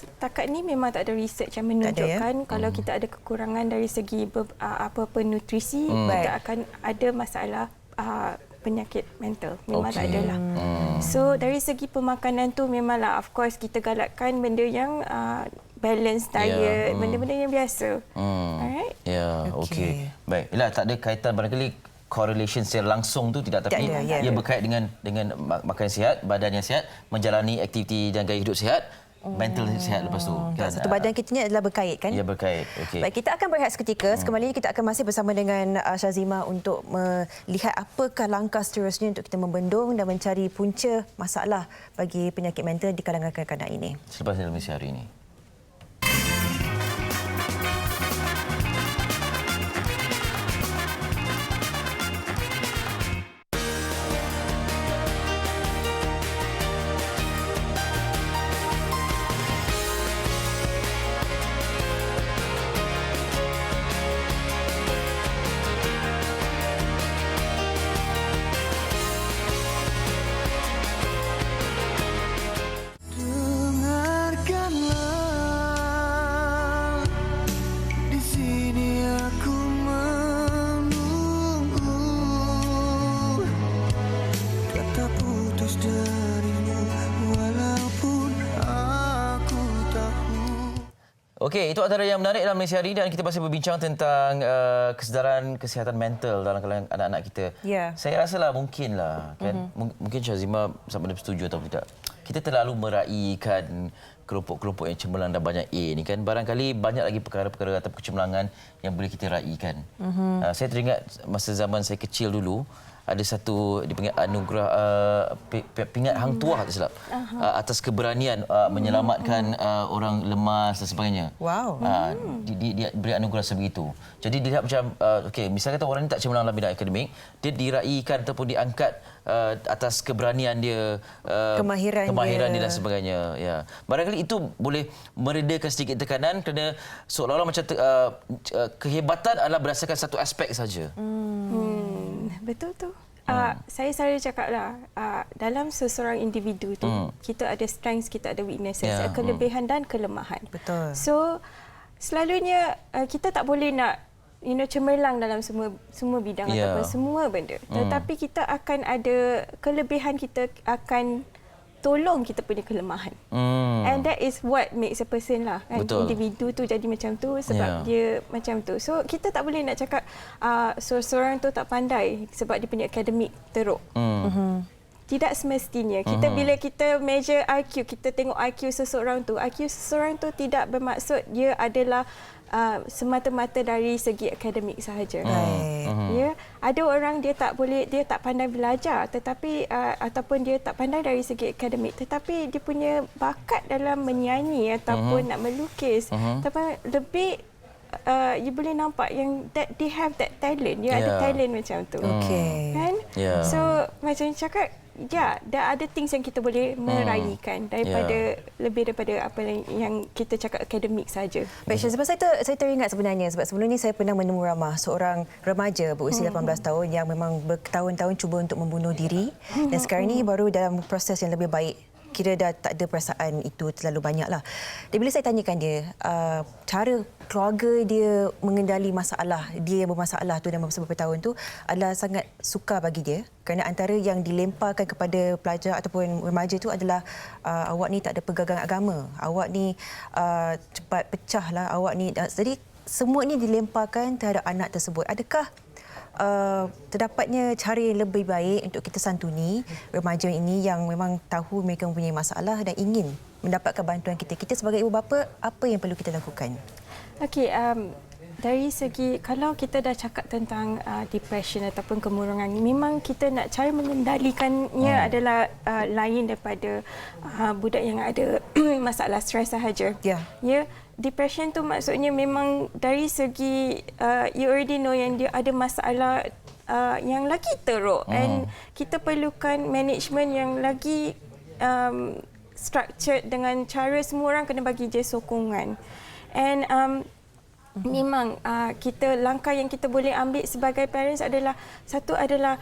Setakat ni memang tak ada research yang menunjukkan kalau kita ada kekurangan dari segi apa-apa nutrisi, kita akan ada masalah penyakit mental. Memang tak adalah. So dari segi pemakanan tu memanglah of course kita galakkan benda yang balance diet, benda-benda yang biasa. Alright? Ya, okey. Baik. Yelah, tak ada kaitan barangkali correlation secara langsung tu tidak, tapi ia berkait dengan makan sihat, badan yang sihat, menjalani aktiviti dan gaya hidup sihat, mental sihat lepas tu. Kan? Satu badan kita ni adalah berkait kan? Ya, berkait. Okey. Baik, kita akan berehat seketika. Sekembalinya kita akan masih bersama dengan Syazima untuk melihat apakah langkah seterusnya untuk kita membendung dan mencari punca masalah bagi penyakit mental di kalangan kanak-kanak ini. Selepas dalam misi hari ini. Okey, itu antara yang menarik dalam Malaysia hari ini dan kita masih berbincang tentang kesedaran kesihatan mental dalam kalangan anak-anak kita. Saya rasalah mungkinlah kan mungkin Syazima sama ada setuju atau tidak. Kita terlalu meraihkan kelompok-kelompok yang cemerlang dan banyak A ni kan, barangkali banyak lagi perkara-perkara atau kecemerlangan yang boleh kita raikan. Saya teringat masa zaman saya kecil dulu, ada satu dipanggil anugerah pingat Hang Tuah tak silap, atas keberanian menyelamatkan orang lemas dan sebagainya. Wow. Dia beri anugerah sebegitu. Jadi dilihat macam okey, misalnya kata orang ni tak cemerlang dalam bidang akademik, dia diraikan ataupun diangkat atas keberanian dia, kemahiran dia dan sebagainya. Ya. Barangkali itu boleh meredakan sedikit tekanan kerana seolah-olah macam kehebatan adalah berdasarkan satu aspek saja. Betul tu. Saya selalu cakaplah, dalam seseorang individu tu kita ada strengths, kita ada weaknesses, kelebihan dan kelemahan. Betul. So selalunya kita tak boleh nak cemerlang dalam semua bidang ataupun semua benda. Tetapi kita akan ada kelebihan, kita akan tolong kita punya kelemahan. And that is what makes a person lah. Kan? Individu tu jadi macam tu sebab dia macam tu. So kita tak boleh nak cakap seorang tu tak pandai sebab dia punya akademik teruk. Tidak semestinya. Kita bila kita measure IQ, kita tengok IQ seseorang tu tidak bermaksud dia adalah semata-mata dari segi akademik sahaja. Ya, ada orang dia tak pandai belajar tetapi ataupun dia tak pandai dari segi akademik tetapi dia punya bakat dalam menyanyi ataupun nak melukis. Tapi lebih you boleh nampak yang they have that talent. Dia ada talent macam tu. Kan? So macam cakap, dah ada things yang kita boleh meraihkan daripada lebih daripada apa yang kita cakap akademik saja. Baik, sebab saya teringat sebenarnya sebab sebelum ni saya pernah menemu ramah seorang remaja berusia 18 tahun yang memang bertahun-tahun cuba untuk membunuh diri dan sekarang ni baru dalam proses yang lebih baik. Kira dah tak ada perasaan itu terlalu banyak lah. Dan bila saya tanyakan dia, cara keluarga dia mengendali masalah, dia yang bermasalah tu dalam beberapa tahun tu adalah sangat sukar bagi dia. Kerana antara yang dilemparkan kepada pelajar ataupun remaja tu adalah awak ni tak ada pegangan agama, awak ni cepat pecah lah, awak ni... Jadi semua ini dilemparkan terhadap anak tersebut. Adakah terdapatnya cara yang lebih baik untuk kita santuni remaja ini yang memang tahu mereka mempunyai masalah dan ingin mendapatkan bantuan kita? Kita sebagai ibu bapa, apa yang perlu kita lakukan? Okey, dari segi kalau kita dah cakap tentang depression ataupun kemurungan, memang kita nak cara mengendalikannya adalah lain daripada budak yang ada masalah stres sahaja. Depression tu maksudnya memang dari segi you already know yang dia ada masalah yang lagi teruk and kita perlukan management yang lagi structured dengan cara semua orang kena bagi dia sokongan. And memang langkah yang kita boleh ambil sebagai parents adalah satu adalah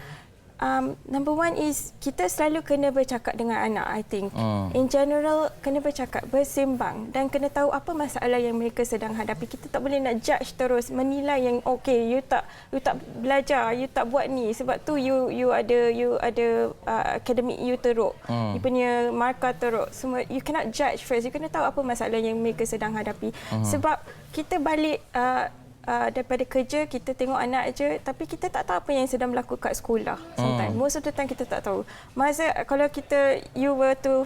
number one is kita selalu kena bercakap dengan anak, I think. In general, kena bercakap, bersembang dan kena tahu apa masalah yang mereka sedang hadapi. Kita tak boleh nak judge terus, menilai yang okay, you tak belajar, you tak buat ni sebab tu you ada academic you teruk. You punya markah teruk. Semua you cannot judge first. You kena tahu apa masalah yang mereka sedang hadapi. Sebab kita balik daripada kerja, kita tengok anak je tapi kita tak tahu apa yang sedang berlaku kat sekolah. Sometimes most of the time kita tak tahu. Masa kalau you were to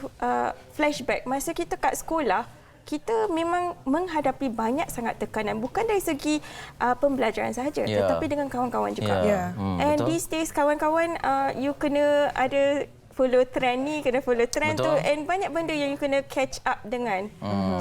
flashback masa kita kat sekolah, kita memang menghadapi banyak sangat tekanan, bukan dari segi pembelajaran sahaja, tetapi dengan kawan-kawan juga. And these days kawan-kawan you kena ada follow trend ni, kena follow trend tu, and banyak benda yang you kena catch up dengan.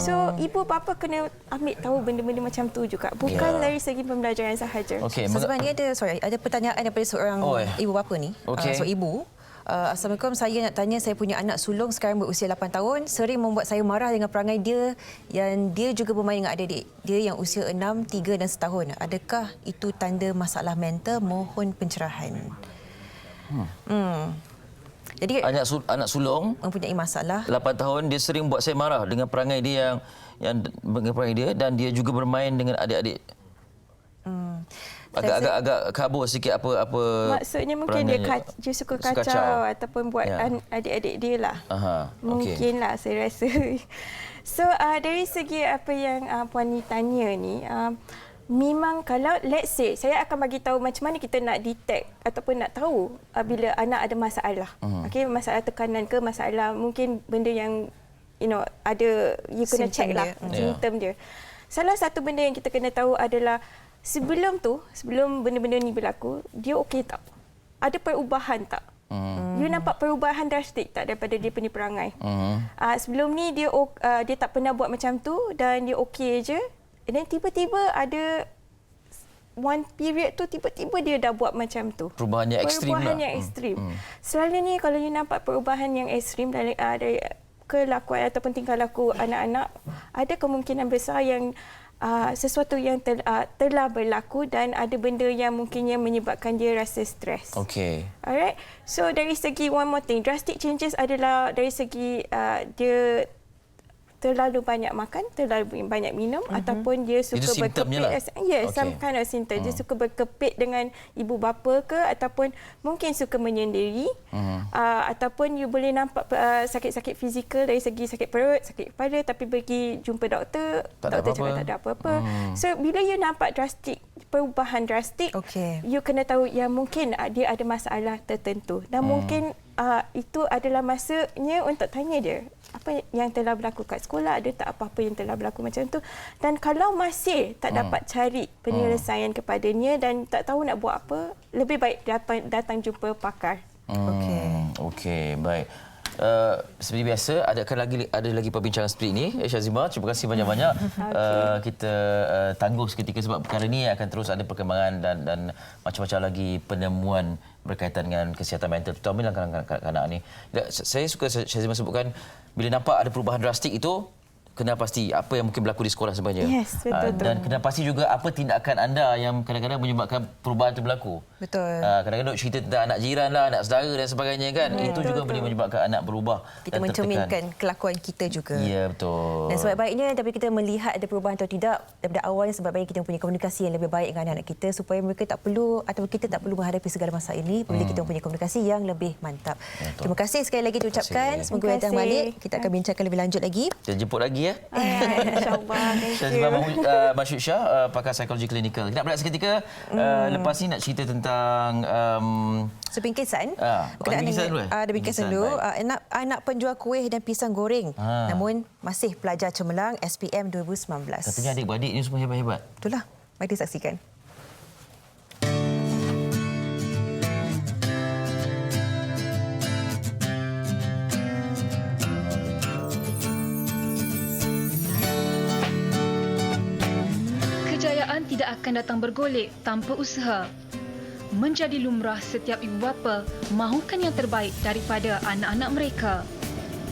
So ibu bapa kena ambil tahu benda-benda macam tu juga, bukan dari segi pembelajaran sahaja. Sebab ni ada pertanyaan daripada seorang ibu bapa ni. So ibu, Assalamualaikum, saya nak tanya, saya punya anak sulung sekarang berusia 8 tahun, sering membuat saya marah dengan perangai dia yang dia juga bermain dengan adik dia yang usia 6, 3 dan setahun. Adakah itu tanda masalah mental? Mohon pencerahan. Jadi anak sulung mempunyai masalah 8 tahun, dia sering buat saya marah dengan perangai dia yang perangai dia, dan dia juga bermain dengan adik-adik. Agak kabur sikit apa maksudnya mungkin dia suka kacau ataupun buat adik-adik dia lah. Mungkinlah saya rasa. So dari segi apa yang Puan Ni tanya ni, memang kalau let's say saya akan bagi tahu macam mana kita nak detect ataupun nak tahu bila anak ada masalah. Masalah tekanan ke, masalah mungkin benda yang ada, you kena check lah simptom dia. Salah satu benda yang kita kena tahu adalah sebelum benda-benda ni berlaku, dia okey tak? Ada perubahan tak? You nampak perubahan drastik tak daripada dia punya perangai? Sebelum ni dia tak pernah buat macam tu dan dia okey je. Dan tiba-tiba ada one period tu, tiba-tiba dia dah buat macam tu. Perubahan yang ekstrim. Selalunya kalau you nampak perubahan yang ekstrim dari kelakuan ataupun tingkah laku anak-anak, ada kemungkinan besar yang sesuatu yang telah berlaku dan ada benda yang mungkinnya menyebabkan dia rasa stres. Alright. So dari segi one more thing, drastic changes adalah dari segi dia terlalu banyak makan, terlalu banyak minum, ataupun dia suka berkepit. Some kind of symptom. Dia suka berkepit dengan ibu bapa ke, ataupun mungkin suka menyendiri, ataupun you boleh nampak sakit-sakit fizikal dari segi sakit perut, sakit kepala, tapi pergi jumpa doktor, doktor cakap tak ada apa-apa. So bila you nampak perubahan drastik, you kena tahu yang mungkin dia ada masalah tertentu dan mungkin itu adalah masanya untuk tanya dia apa yang telah berlaku kat sekolah, ada tak apa-apa yang telah berlaku macam tu, dan kalau masih tak dapat cari penyelesaian kepadanya dan tak tahu nak buat apa, lebih baik datang jumpa pakar. Okey, baik. Seperti biasa, ada lagi perbincangan seperti ini. Syazima, terima kasih banyak-banyak. Kita tangguh seketika sebab perkara ini akan terus ada perkembangan dan macam-macam lagi penemuan berkaitan dengan kesihatan mental, terutama dalam kanak-kanak ni. Saya suka Syazima sebutkan, bila nampak ada perubahan drastik itu, kena pasti apa yang mungkin berlaku di sekolah sebenarnya. Dan kena pasti juga apa tindakan anda yang kadang-kadang menyebabkan perubahan itu berlaku. Kadang-kadang cerita tentang anak jiran lah, anak saudara dan sebagainya kan. Itu juga boleh menyebabkan anak berubah. Kita mencerminkan kelakuan kita juga. Ya, betul. Dan sebaik-baiknya tapi kita melihat ada perubahan atau tidak daripada awalnya, sebaik-baiknya kita mempunyai komunikasi yang lebih baik dengan anak-anak kita supaya mereka tak perlu atau kita tak perlu menghadapi segala masalah ini bila kita mempunyai komunikasi yang lebih mantap. Terima kasih sekali lagi diucapkan. Semoga datang balik kita akan bincangkan lebih lanjut lagi. Kita jemput lagi ya. InsyaAllah. Syazima Masyud Shah, pakar psikologi klinikal. Kita nak berehat seketika. Lepas ni nak cerita tentang sepingkisan. Bingkisan dulu. Ada bingkisan dulu. Anak penjual kuih dan pisang goreng. Namun masih pelajar cemerlang SPM 2019. Katanya adik-beradik ni semua hebat-hebat. Itulah. Mari saksikan. Kejayaan tidak akan datang bergolek tanpa usaha. Menjadi lumrah setiap ibu bapa mahukan yang terbaik daripada anak-anak mereka.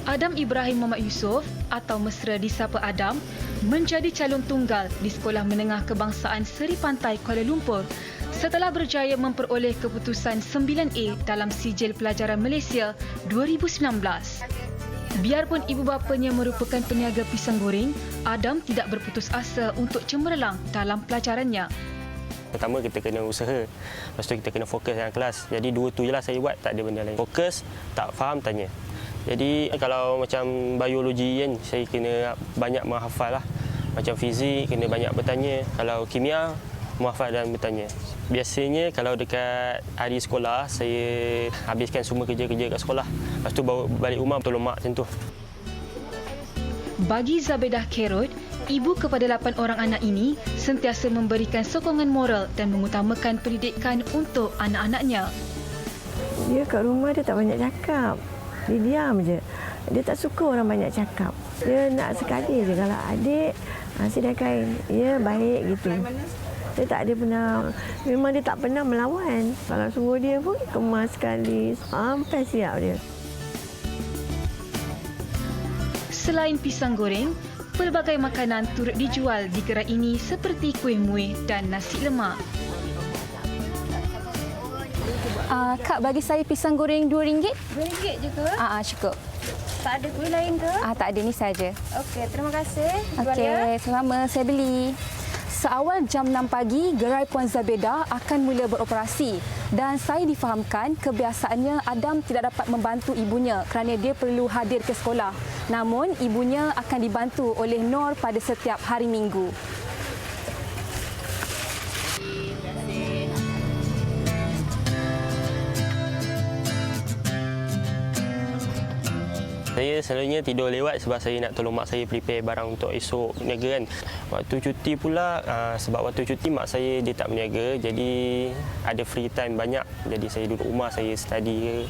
Adam Ibrahim Muhammad Yusof atau mesra disapa Adam menjadi calon tunggal di Sekolah Menengah Kebangsaan Seri Pantai Kuala Lumpur setelah berjaya memperoleh keputusan 9A dalam Sijil Pelajaran Malaysia 2019. Biarpun ibu bapanya merupakan peniaga pisang goreng, Adam tidak berputus asa untuk cemerlang dalam pelajarannya. Pertama kita kena usaha, lepas tu kita kena fokus dalam kelas. Jadi dua tu je lah saya buat, tak ada benda lain. Fokus, tak faham, tanya. Jadi kalau macam biologi kan, saya kena banyak menghafal lah. Macam fizik, kena banyak bertanya. Kalau kimia, menghafal dan bertanya. Biasanya kalau dekat hari sekolah, saya habiskan semua kerja-kerja kat sekolah. Lepas tu bawa balik rumah, tolong mak macam tu. Bagi Zabedah Kerod, ibu kepada 8 orang anak ini sentiasa memberikan sokongan moral dan mengutamakan pendidikan untuk anak-anaknya. Dia kat rumah dia tak banyak cakap. Dia diam je. Dia tak suka orang banyak cakap. Dia nak sekali je kalau adik, silakan. Ya, baik gitu. Dia tak ada pernah, memang dia tak pernah melawan. Kalau suruh dia pun kemas sekali. Sampai siap dia. Selain pisang goreng, pelbagai makanan turut dijual di gerai ini seperti kuih muih dan nasi lemak. Kak, bagi saya pisang goreng RM2. RM2 je ke? Cukup. Tak ada kuih lain ke? Tak ada, ni saja. Okey, terima kasih. Okey, sama saya beli. Seawal jam 6 pagi, gerai Puan Zabedah akan mula beroperasi dan saya difahamkan kebiasaannya Adam tidak dapat membantu ibunya kerana dia perlu hadir ke sekolah. Namun, ibunya akan dibantu oleh Nor pada setiap hari Minggu. Saya selalunya tidur lewat sebab saya nak tolong mak saya prepare barang untuk esok berniaga kan. Waktu cuti pula, sebab waktu cuti mak saya dia tak berniaga, jadi ada free time banyak. Jadi saya duduk rumah, saya study.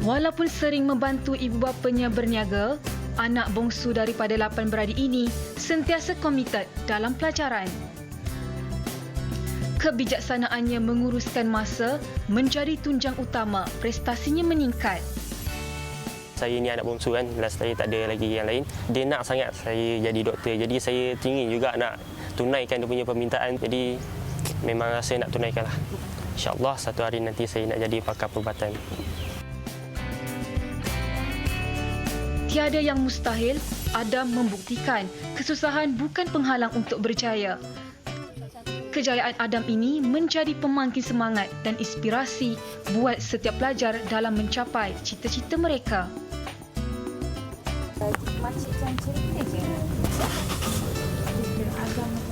Walaupun sering membantu ibu bapanya berniaga, anak bongsu daripada 8 beradik ini sentiasa komited dalam pelajaran. Kebijaksanaannya menguruskan masa menjadi tunjang utama prestasinya meningkat. Saya ni anak bongsu kan, last saya tak ada lagi yang lain. Dia nak sangat saya jadi doktor, jadi saya teringin juga nak tunaikan dia punya permintaan. Jadi memang rasa nak tunaikan lah. InsyaAllah satu hari nanti saya nak jadi pakar perubatan. Tiada yang mustahil, Adam membuktikan kesusahan bukan penghalang untuk berjaya. Kejayaan Adam ini menjadi pemangkin semangat dan inspirasi buat setiap pelajar dalam mencapai cita-cita mereka.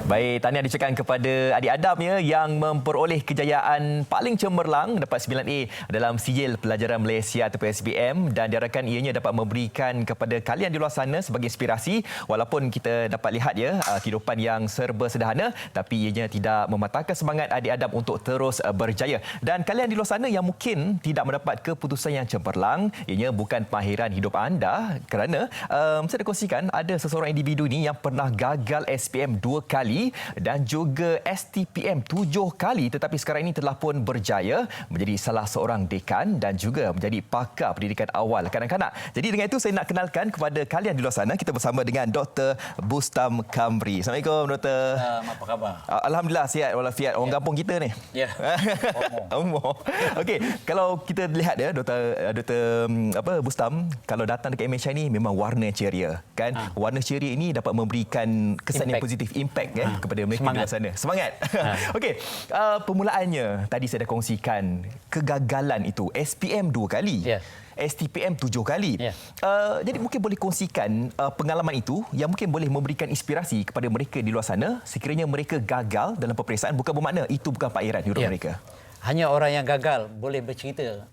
Baik, tahniah diucapkan kepada adik Adam ya yang memperoleh kejayaan paling cemerlang, dapat 9A dalam Sijil Pelajaran Malaysia atau SPM, dan diharapkan ianya dapat memberikan kepada kalian di luar sana sebagai inspirasi. Walaupun kita dapat lihat ya kehidupan yang serba sederhana, tapi ianya tidak mematahkan semangat adik Adam untuk terus berjaya. Dan kalian di luar sana yang mungkin tidak mendapat keputusan yang cemerlang, ianya bukan pengakhiran hidup anda, kerana saya nak kongsikan ada seseorang individu ni yang pernah gagal SPM 2 kali dan juga STPM 7 kali, tetapi sekarang ini telah pun berjaya menjadi salah seorang dekan dan juga menjadi pakar pendidikan awal kanak-kanak. Jadi dengan itu saya nak kenalkan kepada kalian di luar sana, kita bersama dengan Dr. Bustam Kamri. Assalamualaikum Dr. Apa khabar? Alhamdulillah sihat walafiat. Orang kampung kita ni. Ya. Umur. Okey, kalau kita lihat ya Dr. Bustam, kalau datang dekat MHI ni memang warna ceria kan. Warna ceria ini dapat memberikan kesan yang positif, impact kepada mereka di luar sana. Semangat. Okey, permulaannya tadi saya dah kongsikan kegagalan itu SPM 2 kali. STPM 7 kali. Jadi mungkin boleh kongsikan pengalaman itu yang mungkin boleh memberikan inspirasi kepada mereka di luar sana sekiranya mereka gagal dalam peperiksaan, bukan bermakna itu bukan pairan hidup mereka. Hanya orang yang gagal boleh bercerita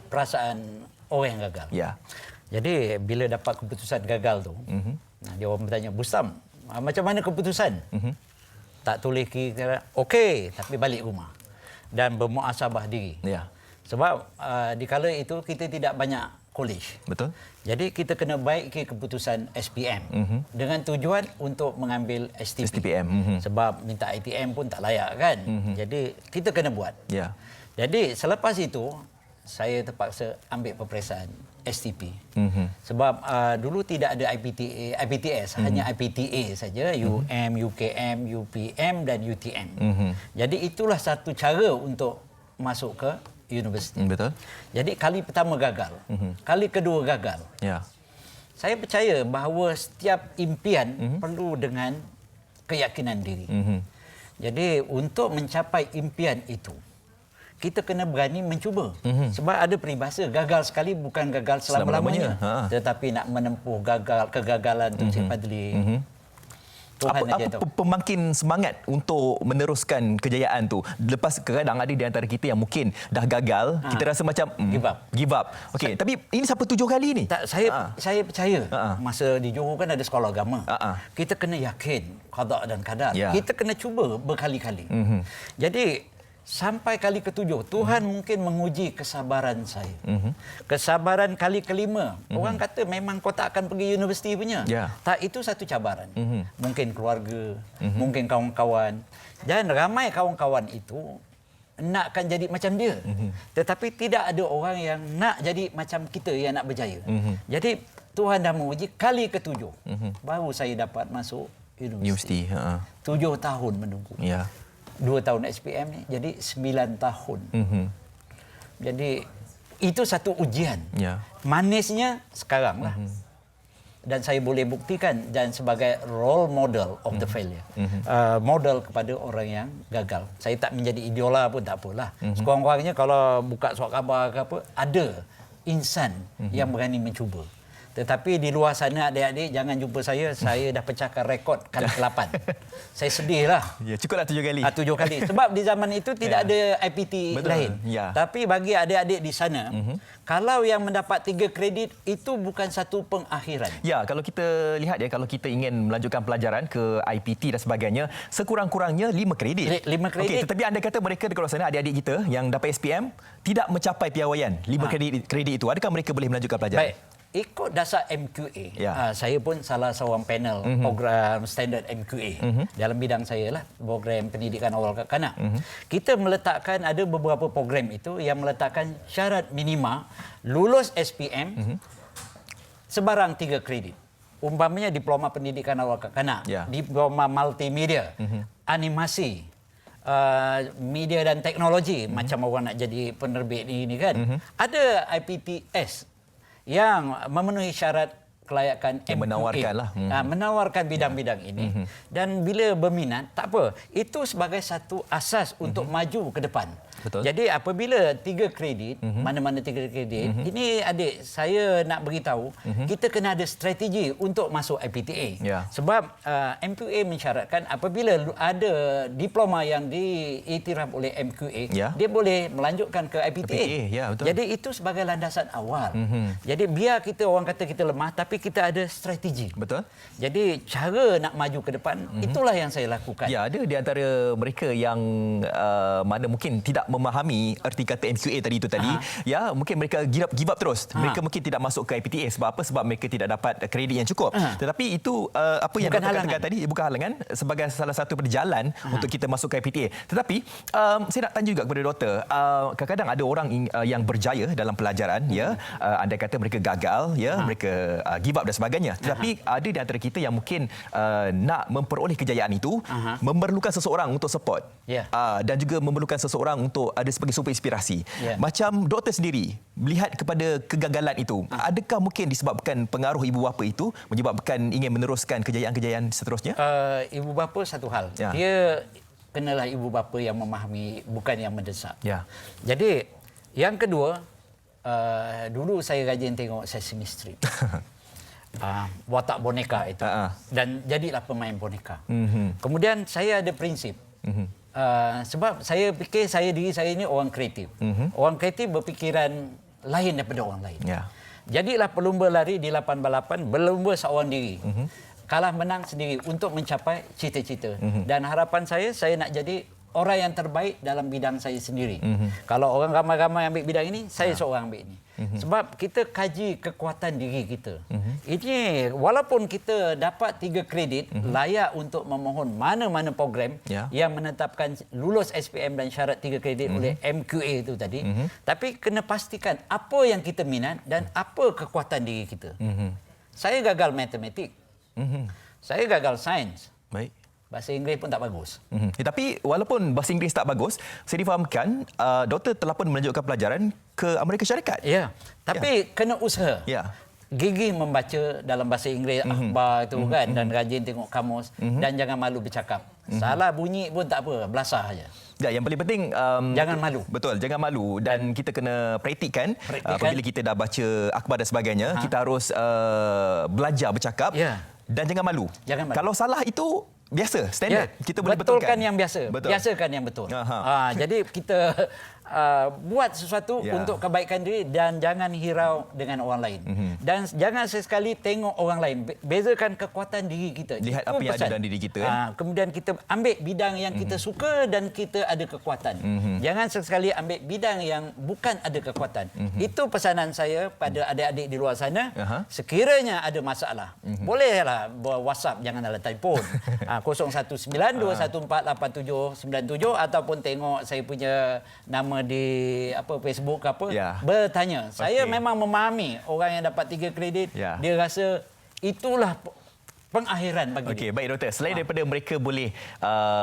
perasaan orang yang gagal. Jadi bila dapat keputusan gagal tu, dia orang bertanya, Bustam, macam mana keputusan? Tak tulis kira okey, tapi balik rumah dan bermuasabah diri. Sebab di kala itu kita tidak banyak college. Betul. Jadi kita kena baiki keputusan SPM dengan tujuan untuk mengambil STPM. Sebab minta ITM pun tak layak kan. Jadi kita kena buat. Jadi selepas itu saya terpaksa ambil peperiksaan STP. Sebab dulu tidak ada IPTS, hanya IPTA saja, UKM, UPM dan UTM. Jadi itulah satu cara untuk masuk ke universiti. Betul. Jadi kali pertama gagal, kali kedua gagal. Ya. Saya percaya bahawa setiap impian perlu dengan keyakinan diri. Jadi untuk mencapai impian itu, kita kena berani mencuba. Sebab ada peribahasa, gagal sekali bukan gagal selama-lamanya. Tetapi nak menempuh kegagalan tu Cik Fadli. Apa pemangkin semangat untuk meneruskan kejayaan tu? Lepas kadang ada di antara kita yang mungkin dah gagal, kita rasa macam give up. Okey, tapi ini sampai 7 kali ni. Tak, saya percaya masa di Johor kan ada sekolah agama. Kita kena yakin qada dan qadar. Kita kena cuba berkali-kali. Jadi sampai kali ke-7, Tuhan mungkin menguji kesabaran saya. Kesabaran kali ke-5, orang kata memang kau tak akan pergi universiti punya. Tak, itu satu cabaran. Mungkin keluarga, mungkin kawan-kawan. Dan ramai kawan-kawan itu nakkan jadi macam dia. Tetapi tidak ada orang yang nak jadi macam kita yang nak berjaya. Jadi Tuhan dah menguji kali ke-7. Baru saya dapat masuk universiti. 7 tahun menunggu. 2 tahun SPM ni, jadi 9 tahun. Jadi itu satu ujian. Manisnya sekarang lah. Dan saya boleh buktikan dan sebagai role model of the failure. Model kepada orang yang gagal. Saya tak menjadi idola pun tak apalah. Sekurang-kurangnya kalau buka surat khabar ke apa, ada insan yang berani mencuba. Tetapi di luar sana adik-adik jangan jumpa saya dah pecahkan rekod kali ke-8. Saya sedih lah. Ya, cukuplah 7 kali. 7 kali. Sebab di zaman itu tidak ada IPT lain. Tapi bagi adik-adik di sana, kalau yang mendapat 3 kredit itu bukan satu pengakhiran. Ya, kalau kita lihat kalau kita ingin melanjutkan pelajaran ke IPT dan sebagainya, sekurang-kurangnya 5 kredit. 5 kredit. Okey, tetapi anda kata mereka di luar sana adik-adik kita yang dapat SPM tidak mencapai piawaian 5 kredit itu. Adakah mereka boleh melanjutkan pelajaran? Baik. Ikut dasar MQA, saya pun salah seorang panel program standard MQA dalam bidang saya lah, program pendidikan awal kanak-kanak. Kita meletakkan ada beberapa program itu yang meletakkan syarat minima lulus SPM sebarang 3 kredit. Umpamanya diploma pendidikan awal kanak-kanak, diploma multimedia, animasi, media dan teknologi, macam orang nak jadi penerbit ini kan. Ada IPTS yang memenuhi syarat kelayakan MQA. Menawarkan bidang-bidang ini. Dan bila berminat, tak apa. Itu sebagai satu asas untuk maju ke depan. Betul. Jadi apabila 3 kredit, mana-mana 3 kredit, ini adik saya nak beritahu, kita kena ada strategi untuk masuk IPTA. Sebab MQA mensyaratkan apabila ada diploma yang diiktiraf oleh MQA, dia boleh melanjutkan ke IPTA. Jadi itu sebagai landasan awal. Jadi biar kita orang kata kita lemah, tapi kita ada strategi. Betul. Jadi cara nak maju ke depan, itulah yang saya lakukan. Ya, ada di antara mereka yang mana mungkin tidak memahami erti kata MQA tadi. Ya, mungkin mereka give up terus. Mereka mungkin tidak masuk ke IPTA sebab apa? Sebab mereka tidak dapat kredit yang cukup. Tetapi itu apa yang Dr. katakan tadi bukan halangan sebagai salah satu jalan untuk kita masuk ke IPTA. Tetapi saya nak tanya juga kepada doktor, kadang-kadang ada orang yang berjaya dalam pelajaran, anda kata mereka gagal, mereka give up dan sebagainya. Tetapi ada di antara kita yang mungkin nak memperoleh kejayaan itu memerlukan seseorang untuk support. Dan juga memerlukan seseorang untuk ada sebagai sumber inspirasi. Macam doktor sendiri melihat kepada kegagalan itu, adakah mungkin disebabkan pengaruh ibu bapa itu menyebabkan ingin meneruskan kejayaan-kejayaan seterusnya? Ibu bapa satu hal. Dia kenalah ibu bapa yang memahami, bukan yang mendesak. Jadi yang kedua, dulu saya rajin tengok Sesame Street. Watak boneka itu. Dan jadilah pemain boneka. Kemudian saya ada prinsip. Sebab saya fikir diri saya ini orang kreatif. Orang kreatif berfikiran lain daripada orang lain. Jadilah pelumba lari di lapan balapan, berlumba seorang diri. Kalah menang sendiri untuk mencapai cita-cita. Dan harapan saya nak jadi orang yang terbaik dalam bidang saya sendiri. Kalau orang ramai-ramai ambil bidang ini, saya seorang ambil ini. Sebab kita kaji kekuatan diri kita. Ini walaupun kita dapat 3 kredit, layak untuk memohon mana-mana program yang menetapkan lulus SPM dan syarat 3 kredit oleh MQA itu tadi. Tapi kena pastikan apa yang kita minat dan apa kekuatan diri kita. Saya gagal matematik. Saya gagal sains. Baik. Bahasa Inggeris pun tak bagus. Tapi walaupun bahasa Inggeris tak bagus, saya difahamkan doktor telah pun melanjutkan pelajaran ke Amerika Syarikat. Ya, tapi kena usaha. Ya. Gigih membaca dalam bahasa Inggeris akhbar itu kan, dan rajin tengok kamus, dan jangan malu bercakap. Salah bunyi pun tak apa, belasah saja. Ya, yang paling penting jangan malu. Betul, jangan malu, dan kita kena praktikkan. Apabila kita dah baca akhbar dan sebagainya, kita harus belajar bercakap dan jangan malu. Kalau salah itu biasa, standard. Kita boleh betulkan yang biasa. Betul. Biasakan yang betul. Jadi kita buat sesuatu untuk kebaikan diri dan jangan hirau dengan orang lain. Dan jangan sesekali tengok orang lain. Bezakan kekuatan diri kita. Lihat itu apa yang ada dalam diri kita. Kemudian kita ambil bidang yang kita suka dan kita ada kekuatan. Jangan sesekali ambil bidang yang bukan ada kekuatan. Itu pesanan saya pada adik-adik di luar sana. Sekiranya ada masalah, bolehlah WhatsApp, jangan dalam telefon. 019-214-8797 ataupun tengok saya punya nama di Facebook apa, bertanya. Saya memang memahami orang yang dapat 3 kredit, dia rasa itulah pengakhiran bagi dia. Baik doktor, selain daripada mereka boleh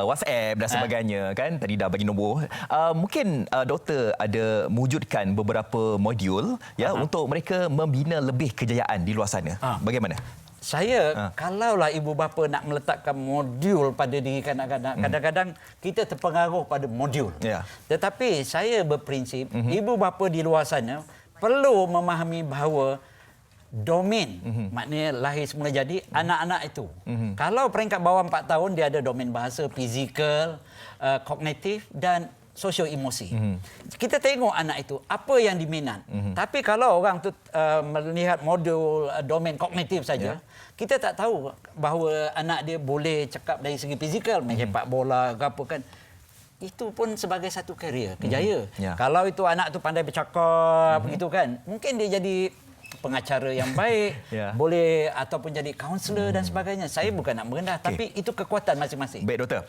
WhatsApp dan sebagainya, kan tadi dah bagi nombor, mungkin doktor ada mewujudkan beberapa modul untuk mereka membina lebih kejayaan di luar sana. Bagaimana? Saya, kalaulah ibu bapa nak meletakkan modul pada diri kanak-kanak, kadang-kadang kita terpengaruh pada modul. Tetapi saya berprinsip, ibu bapa di luar sana perlu memahami bahawa domain, maknanya lahir semula jadi, anak-anak itu. Kalau peringkat bawah 4 tahun, dia ada domain bahasa, fizikal, kognitif dan sosio emosi. Kita tengok anak itu apa yang diminat. Tapi kalau orang tu melihat modul domain kognitif saja, kita tak tahu bahawa anak dia boleh cakap dari segi fizikal, main sepak bola ke apa kan. Itu pun sebagai satu karier, kejaya. Kalau itu anak tu pandai bercakap begitu kan, mungkin dia jadi pengacara yang baik, boleh ataupun jadi kaunselor dan sebagainya. Saya bukan nak merendah, tapi itu kekuatan masing-masing. Baik doktor,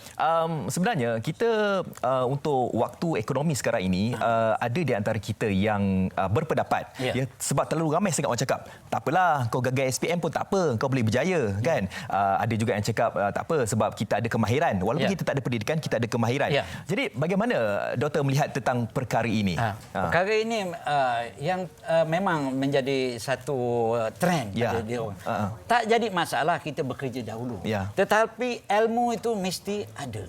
sebenarnya kita untuk waktu ekonomi sekarang ini, ada di antara kita yang berpendapat, sebab terlalu ramai sangat orang cakap, tak apalah kau gagal SPM pun tak apa, kau boleh berjaya, kan? Ada juga yang cakap tak apa sebab kita ada kemahiran, walaupun kita tak ada pendidikan, kita ada kemahiran. Jadi bagaimana doktor melihat tentang perkara ini? Perkara ini yang memang menjadi satu trend pada dia orang. Tak jadi masalah kita bekerja dahulu. Tetapi ilmu itu mesti ada.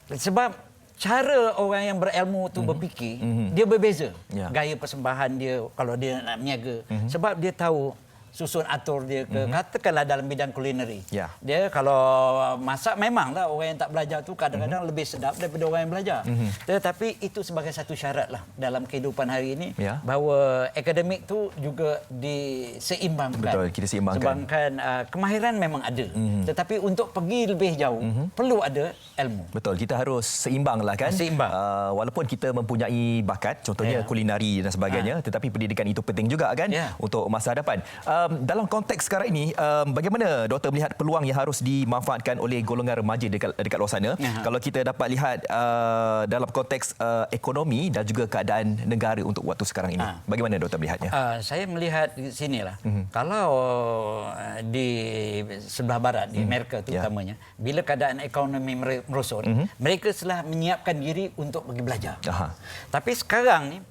Sebab cara orang yang berilmu itu berfikir, dia berbeza. Gaya persembahan dia kalau dia nak berniaga. Sebab dia tahu susun atur dia ke, katakanlah dalam bidang kulineri. Dia kalau masak memanglah orang yang tak belajar tu kadang-kadang lebih sedap daripada orang yang belajar. Tetapi itu sebagai satu syarat lah dalam kehidupan hari ini, bahawa akademik tu juga diseimbangkan. Betul, kita seimbangkan. Sebabkan kemahiran memang ada. Tetapi untuk pergi lebih jauh, perlu ada ilmu. Betul, kita harus seimbang lah kan. Seimbang. Walaupun kita mempunyai bakat, contohnya kulinari dan sebagainya, tetapi pendidikan itu penting juga kan untuk masa hadapan. Dalam konteks sekarang ini, bagaimana doktor melihat peluang yang harus dimanfaatkan oleh golongan remaja dekat luar sana? Kalau kita dapat lihat dalam konteks ekonomi dan juga keadaan negara untuk waktu sekarang ini, bagaimana doktor melihatnya? Saya melihat di sinilah. Kalau di sebelah barat, di Amerika terutamanya, bila keadaan ekonomi merosot, mereka telah menyiapkan diri untuk pergi belajar. Tapi sekarang ni,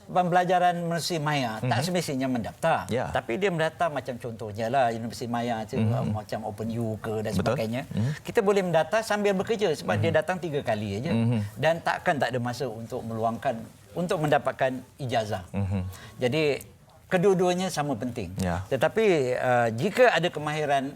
pembelajaran Universiti Maya tak semestinya mendaftar, tapi dia mendaftar macam contohnya lah Universiti Maya macam OpenU ke dan sebagainya. Kita boleh mendaftar sambil bekerja sebab dia datang 3 kali aja dan tak ada masa untuk meluangkan untuk mendapatkan ijazah. Jadi kedua-duanya sama penting. Tetapi jika ada kemahiran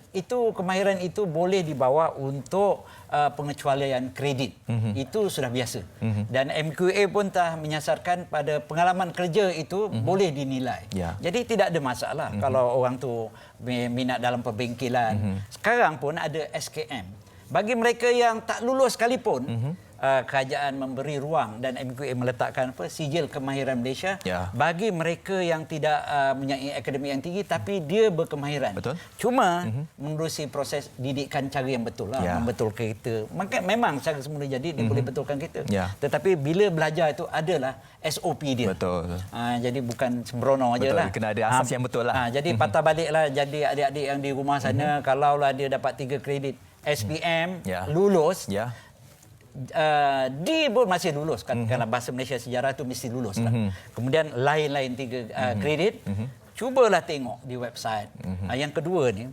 itu boleh dibawa untuk pengecualian kredit. Itu sudah biasa. Dan MQA pun telah menyasarkan pada pengalaman kerja itu boleh dinilai. Jadi tidak ada masalah kalau orang tu minat dalam perbengkelan. Sekarang pun ada SKM. Bagi mereka yang tak lulus sekalipun, kerajaan memberi ruang dan MQA meletakkan sijil kemahiran Malaysia bagi mereka yang tidak mempunyai akademik yang tinggi tapi dia berkemahiran. Betul. Cuma menerusi proses didikan cara yang betul lah, membetulkan kita. Maka memang cara semula jadi dia boleh betulkan kita. Tetapi bila belajar itu adalah SOP dia. Betul. Jadi bukan sembrono aja lah. Kena ada asas yang betul lah. Jadi patah baliklah jadi adik-adik yang di rumah sana kalaulah dia dapat 3 kredit SPM lulus. Dia pun masih lulus kan, kalau bahasa Malaysia sejarah tu mesti lulus kan. Kemudian lain-lain 3 kredit, cubalah tengok di website. Yang kedua ni,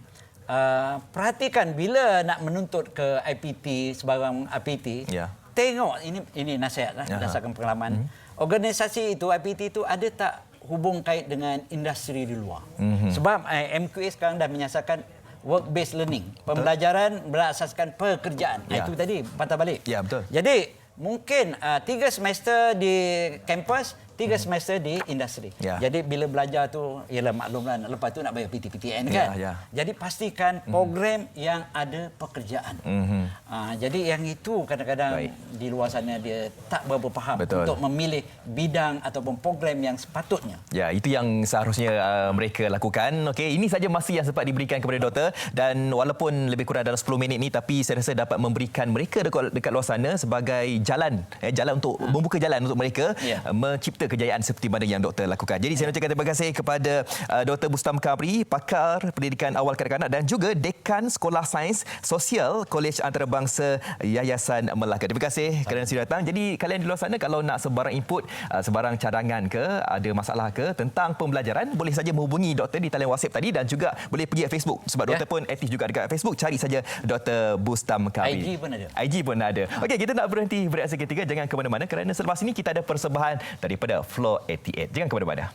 perhatikan bila nak menuntut ke IPT sebarang IPT, tengok ini nasihat lah berdasarkan pengalaman. Organisasi itu IPT itu ada tak hubung kait dengan industri di luar. Sebab MQA sekarang dah menyasarkan work-based learning. Pembelajaran berasaskan pekerjaan. Itu tadi patah balik. Ya, betul. Jadi, mungkin 3 semester di kampus, 3 semester di industri. Jadi, bila belajar tu, ialah maklumlah, lepas tu nak bayar PTPTN kan? Jadi, pastikan program yang ada pekerjaan. Jadi, yang itu kadang-kadang di luar sana dia tak berapa faham untuk memilih bidang ataupun program yang sepatutnya. Ya, itu yang seharusnya mereka lakukan. Okey, ini saja masa yang sempat diberikan kepada doktor dan walaupun lebih kurang dalam 10 minit ni tapi saya rasa dapat memberikan mereka dekat luar sana sebagai jalan untuk membuka jalan untuk mereka mencipta kejayaan seperti mana yang doktor lakukan. Jadi saya ucapkan terima kasih kepada Dr. Bustam Kabri, pakar pendidikan awal kanak-kanak dan juga Dekan Sekolah Sains Sosial Kolej Antarabangsa Yayasan Melaka. Terima kasih kerana sudah datang. Jadi kalian di luar sana kalau nak sebarang input, sebarang cadangan ke, ada masalah ke tentang pembelajaran, boleh saja menghubungi doktor di talian WhatsApp tadi dan juga boleh pergi ke Facebook sebab doktor pun aktif juga dekat Facebook. Cari saja Dr. Bustam Kabri. IG pun ada. IG pun ada. Okey, kita nak berhenti berehat seketika, jangan ke mana-mana kerana selepas ini kita ada persembahan daripada Floor 88. Jangan ke mana-mana.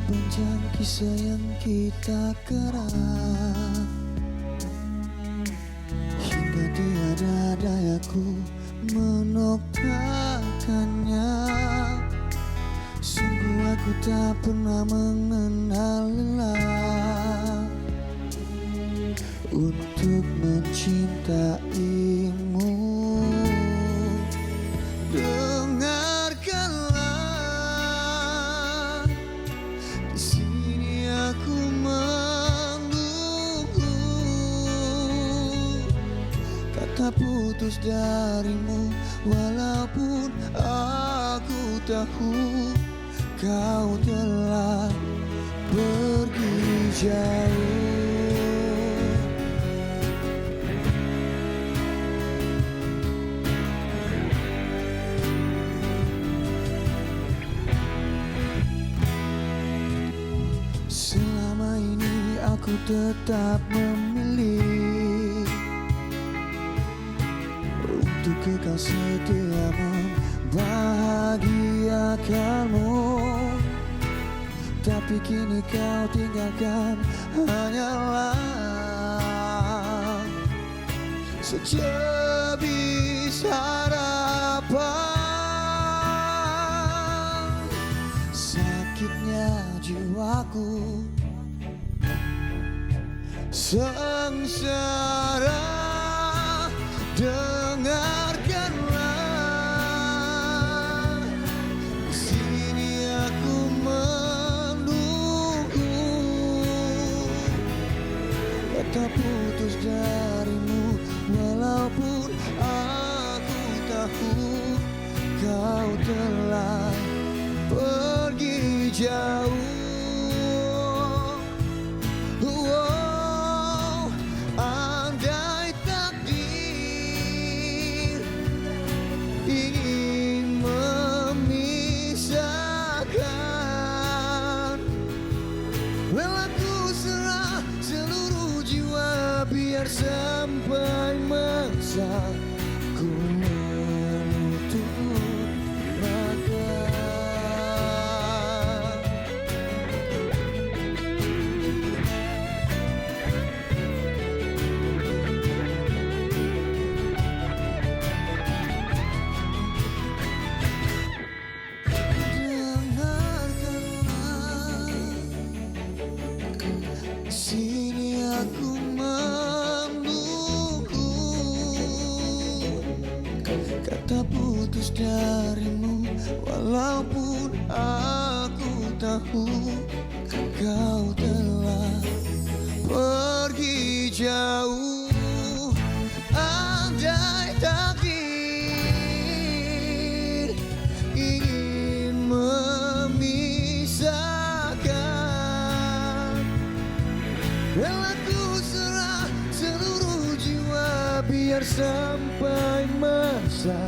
Panjang kisah yang kita kerap hingga tiada dayaku menoktakannya. Sungguh aku tak pernah mengenal lelah untuk mencintaimu. Dengarkanlah, di sini aku menunggu kata putus darimu, walaupun aku tahu kau telah pergi jauh. Selama ini aku tetap memilih untuk kekal setia membahagiakanmu, tapi kini kau tinggalkan hanyalah secebis harapan. Sakitnya jiwaku sengsara, dengarkanlah, di sini aku menunggu kata putus darimu, walaupun aku tahu kau telah pergi jauh. Andai takdir ingin memisahkan, rela ku serah seluruh jiwa biar sampai masa ku menutup mata. sini aku menunggu kata putus darimu, walaupun aku tahu kau telah pergi jauh. Andai takdir ingin memisahkan, rela ku serah seluruh jiwa biar sampai masa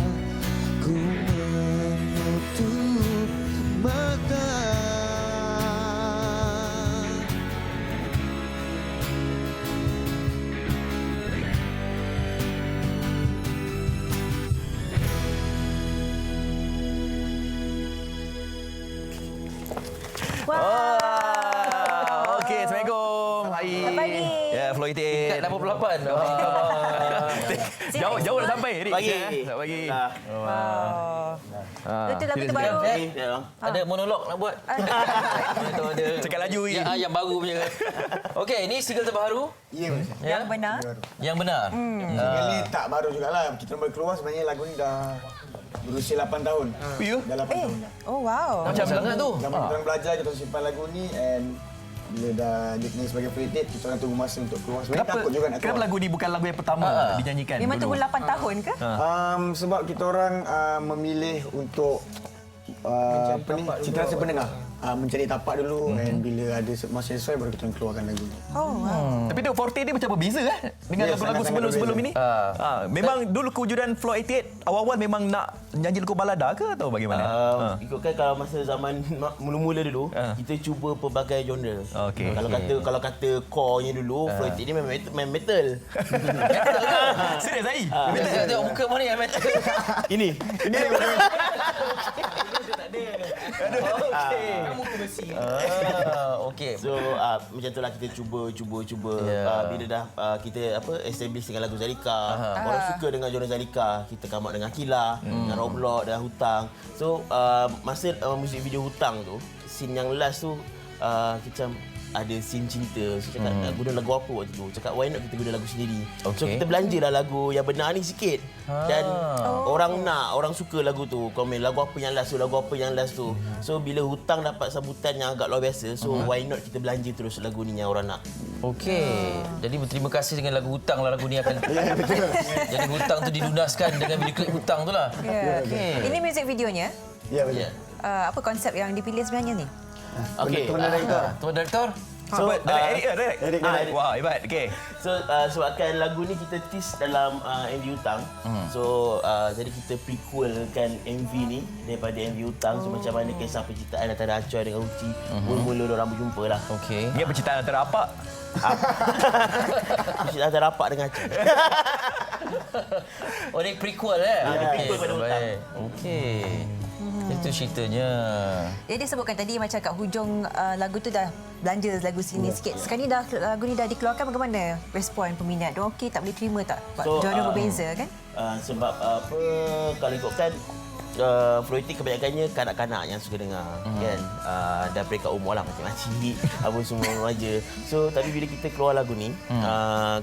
ku menutup mata. Okey, Assalamualaikum. Hai. Selamat pagi. Ya, Flow 88. Kat 88. Jauh dah sampai. Pagi. Selamat pagi. Betul lagu terbaru. Ada monolog nak buat. Cakap laju ni. Yang baru punya. Okey, ini single terbaru. Ya, Yang benar. Yang benar. single ni tak baru jugalah. Kita baru keluar sebenarnya lagu ni dah berusia 8 tahun. Ya? Dah 8 tahun dah. Oh wow. Macam sangat tu. Zaman kita orang belajar, kita simpan lagu ni and bila dah dikenali sebagai creative, kita orang tunggu masa untuk keluar. Sebenarnya takut juga nak keluar. Kenapa lagu ni bukan lagu yang pertama dinyanyikan? Memang dulu? tunggu 8 tahun ke? Sebab kita orang memilih untuk cita rasa pendengar. Mencari tapak dulu and bila ada masa sesuai baru kita keluarkan lagu ni. Oh wow. Tapi tu Forte dia macam berbeza dengan lagu-lagu sebelum-sebelum ini. Memang dulu kewujudan Flow 88 awal-awal memang nak nyanyi lagu balada ke atau bagaimana? Ikutkan kalau masa zaman mula-mula dulu, kita cuba pelbagai genre. Okey. Kalau kata core-nya dulu, Flow 88 ni main metal. Serius Ai? Kita tengok muka mana yang metal. Ini. Muka besi. Okey. So macam itulah kita cuba bila dah kita establish dengan lagu Zalika. Orang suka dengan genre Zalika, kita come out dengan Akila, dengan Roblox dan Hutang. So masa musik video Hutang tu, scene yang last tu macam ada scene cinta. So cakap guna lagu apa waktu tu? Cakap why not kita guna lagu sendiri. So kita belanjalah lagu yang benar ni sikit. Dan orang suka lagu tu. Komen lagu apa yang last tu. So bila Hutang dapat sambutan yang agak luar biasa, so why not kita belanja terus lagu ni yang orang nak. Okey. Jadi berterima kasih dengan lagu Hutang lah lagu ni akan. Jadi Hutang tu dilunaskan dengan video klip Hutang tu lah. Okey. Ini music videonya. Ya, betul. Apa konsep yang dipilih sebenarnya ni? Okey. Tuan Direktor. So, Eric. Wah, hebat. Okey. So sebabkan lagu ni kita tease dalam MV Hutang. So jadi kita prequelkan MV ni daripada MV Hutang. So macam mana kisah percintaan antara Acoy dengan Uci. Mula-mula diorang berjumpa lah. Okey. Dia percintaan antara apa? Percintaan antara Apak dengan Acoy. Oh, ni prequel prequel pada Hutang. Okey. Itu ceritanya. Jadi dia sebutkan tadi macam kat hujung lagu tu dah belanja lagu sini sikit. Sekarang ni lagu ni dah dikeluarkan, bagaimana respon peminat? Diorang okey tak boleh terima tak? Genre berbeza kan? Sebab kalau ikutkan Flow 88 kebanyakannya kanak-kanak yang suka dengar kan. Dan peringkat umur lah macam-macam apa semua remaja. So tapi bila kita keluar lagu ni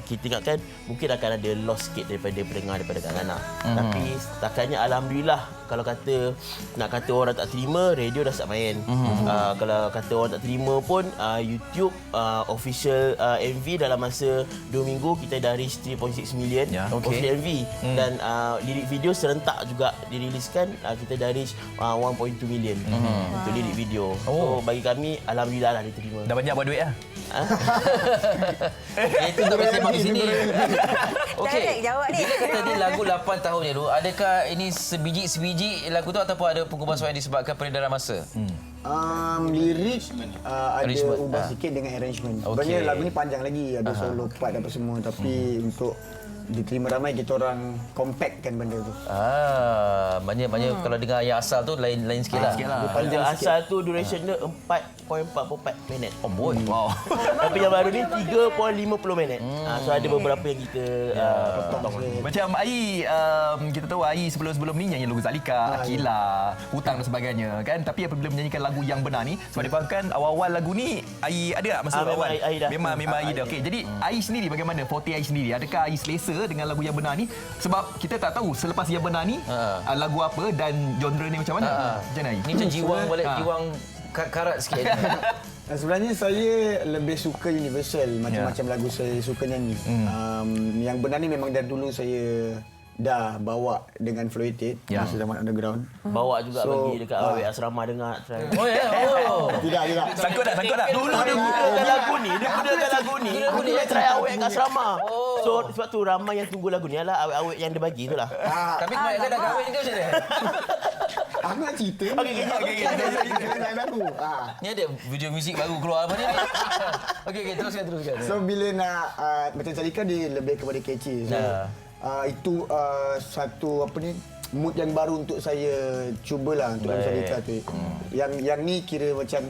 kita ingatkan mungkin akan ada loss sikit daripada pendengar daripada kanak-kanak. Tapi setakatnya alhamdulillah, kalau nak kata orang tak terima, radio dah start main. Kalau kata orang tak terima pun YouTube official MV dalam masa 2 minggu kita dah reach 3.6 million official MV. Dan lirik video serentak juga diriliskan, kita dah reach 1.2 million untuk lirik video. So bagi kami alhamdulillah lah diterima. Dah banyak buat duit lah. Itu tak boleh sembang di sini. Okey. Jawab ni. Bila kata ni lagu 8 tahun yang dulu, adakah ini sebiji lagu tu ataupun ada pengubah-ubah yang disebabkan peredaran masa? Lirik ada ubah sikit dengan arrangement. Sebenarnya lagu ni panjang lagi, ada solo part apa semua, tapi untuk diterima ramai kita orang compactkan benda tu. Banyak kalau dengar yang asal tu lain sikitlah. Panjang asal tu duration dia 4.44 minit. Oh boy. Wow. Tapi yang baru ni 3.50 minit. So ada beberapa yang kita potong. Macam Ai, kita tahu Ai sebelum ni nyanyi lagu Zalika, Akila, Hutang dan sebagainya kan. Tapi apabila menyanyikan lagu Yang Benar ni ni sebab difahamkan awal-awal lagu ni Ai ada tak masa awal? Ai dah. Memang Ai dah. Okey, jadi Ai sendiri bagaimana? Forte Ai sendiri. Adakah Ai selesa dengan lagu Yang Benar ni? Sebab kita tak tahu selepas Yang Benar ni lagu apa dan genre ni macam mana? Macam mana Ai? Ni macam jiwang balik jiwang karat sikit. Sebenarnya saya lebih suka universal, macam-macam lagu saya suka nyanyi. Yang Benar ni memang dari dulu saya dah bawa dengan Floated masa zaman underground. Bawa juga bagi dekat awak asrama dengar. Oh ya. Tidak. Sangkut tak? Dulu dia gunakan lagu ni. Dia try awak kat asrama. So sebab tu ramai yang tunggu lagu ni adalah awak-awak yang dia bagi itulah. Tapi kebanyakan dah kahwin ke macam mana? Aku nak cerita. Okey. Ni ada video muzik baru keluar apa ni? Okey, teruskan. So bila nak macam Salika dia lebih kepada catchy. So itu satu mood yang baru untuk saya cubalah untuk lagu Salika tu. Yang ni kira macam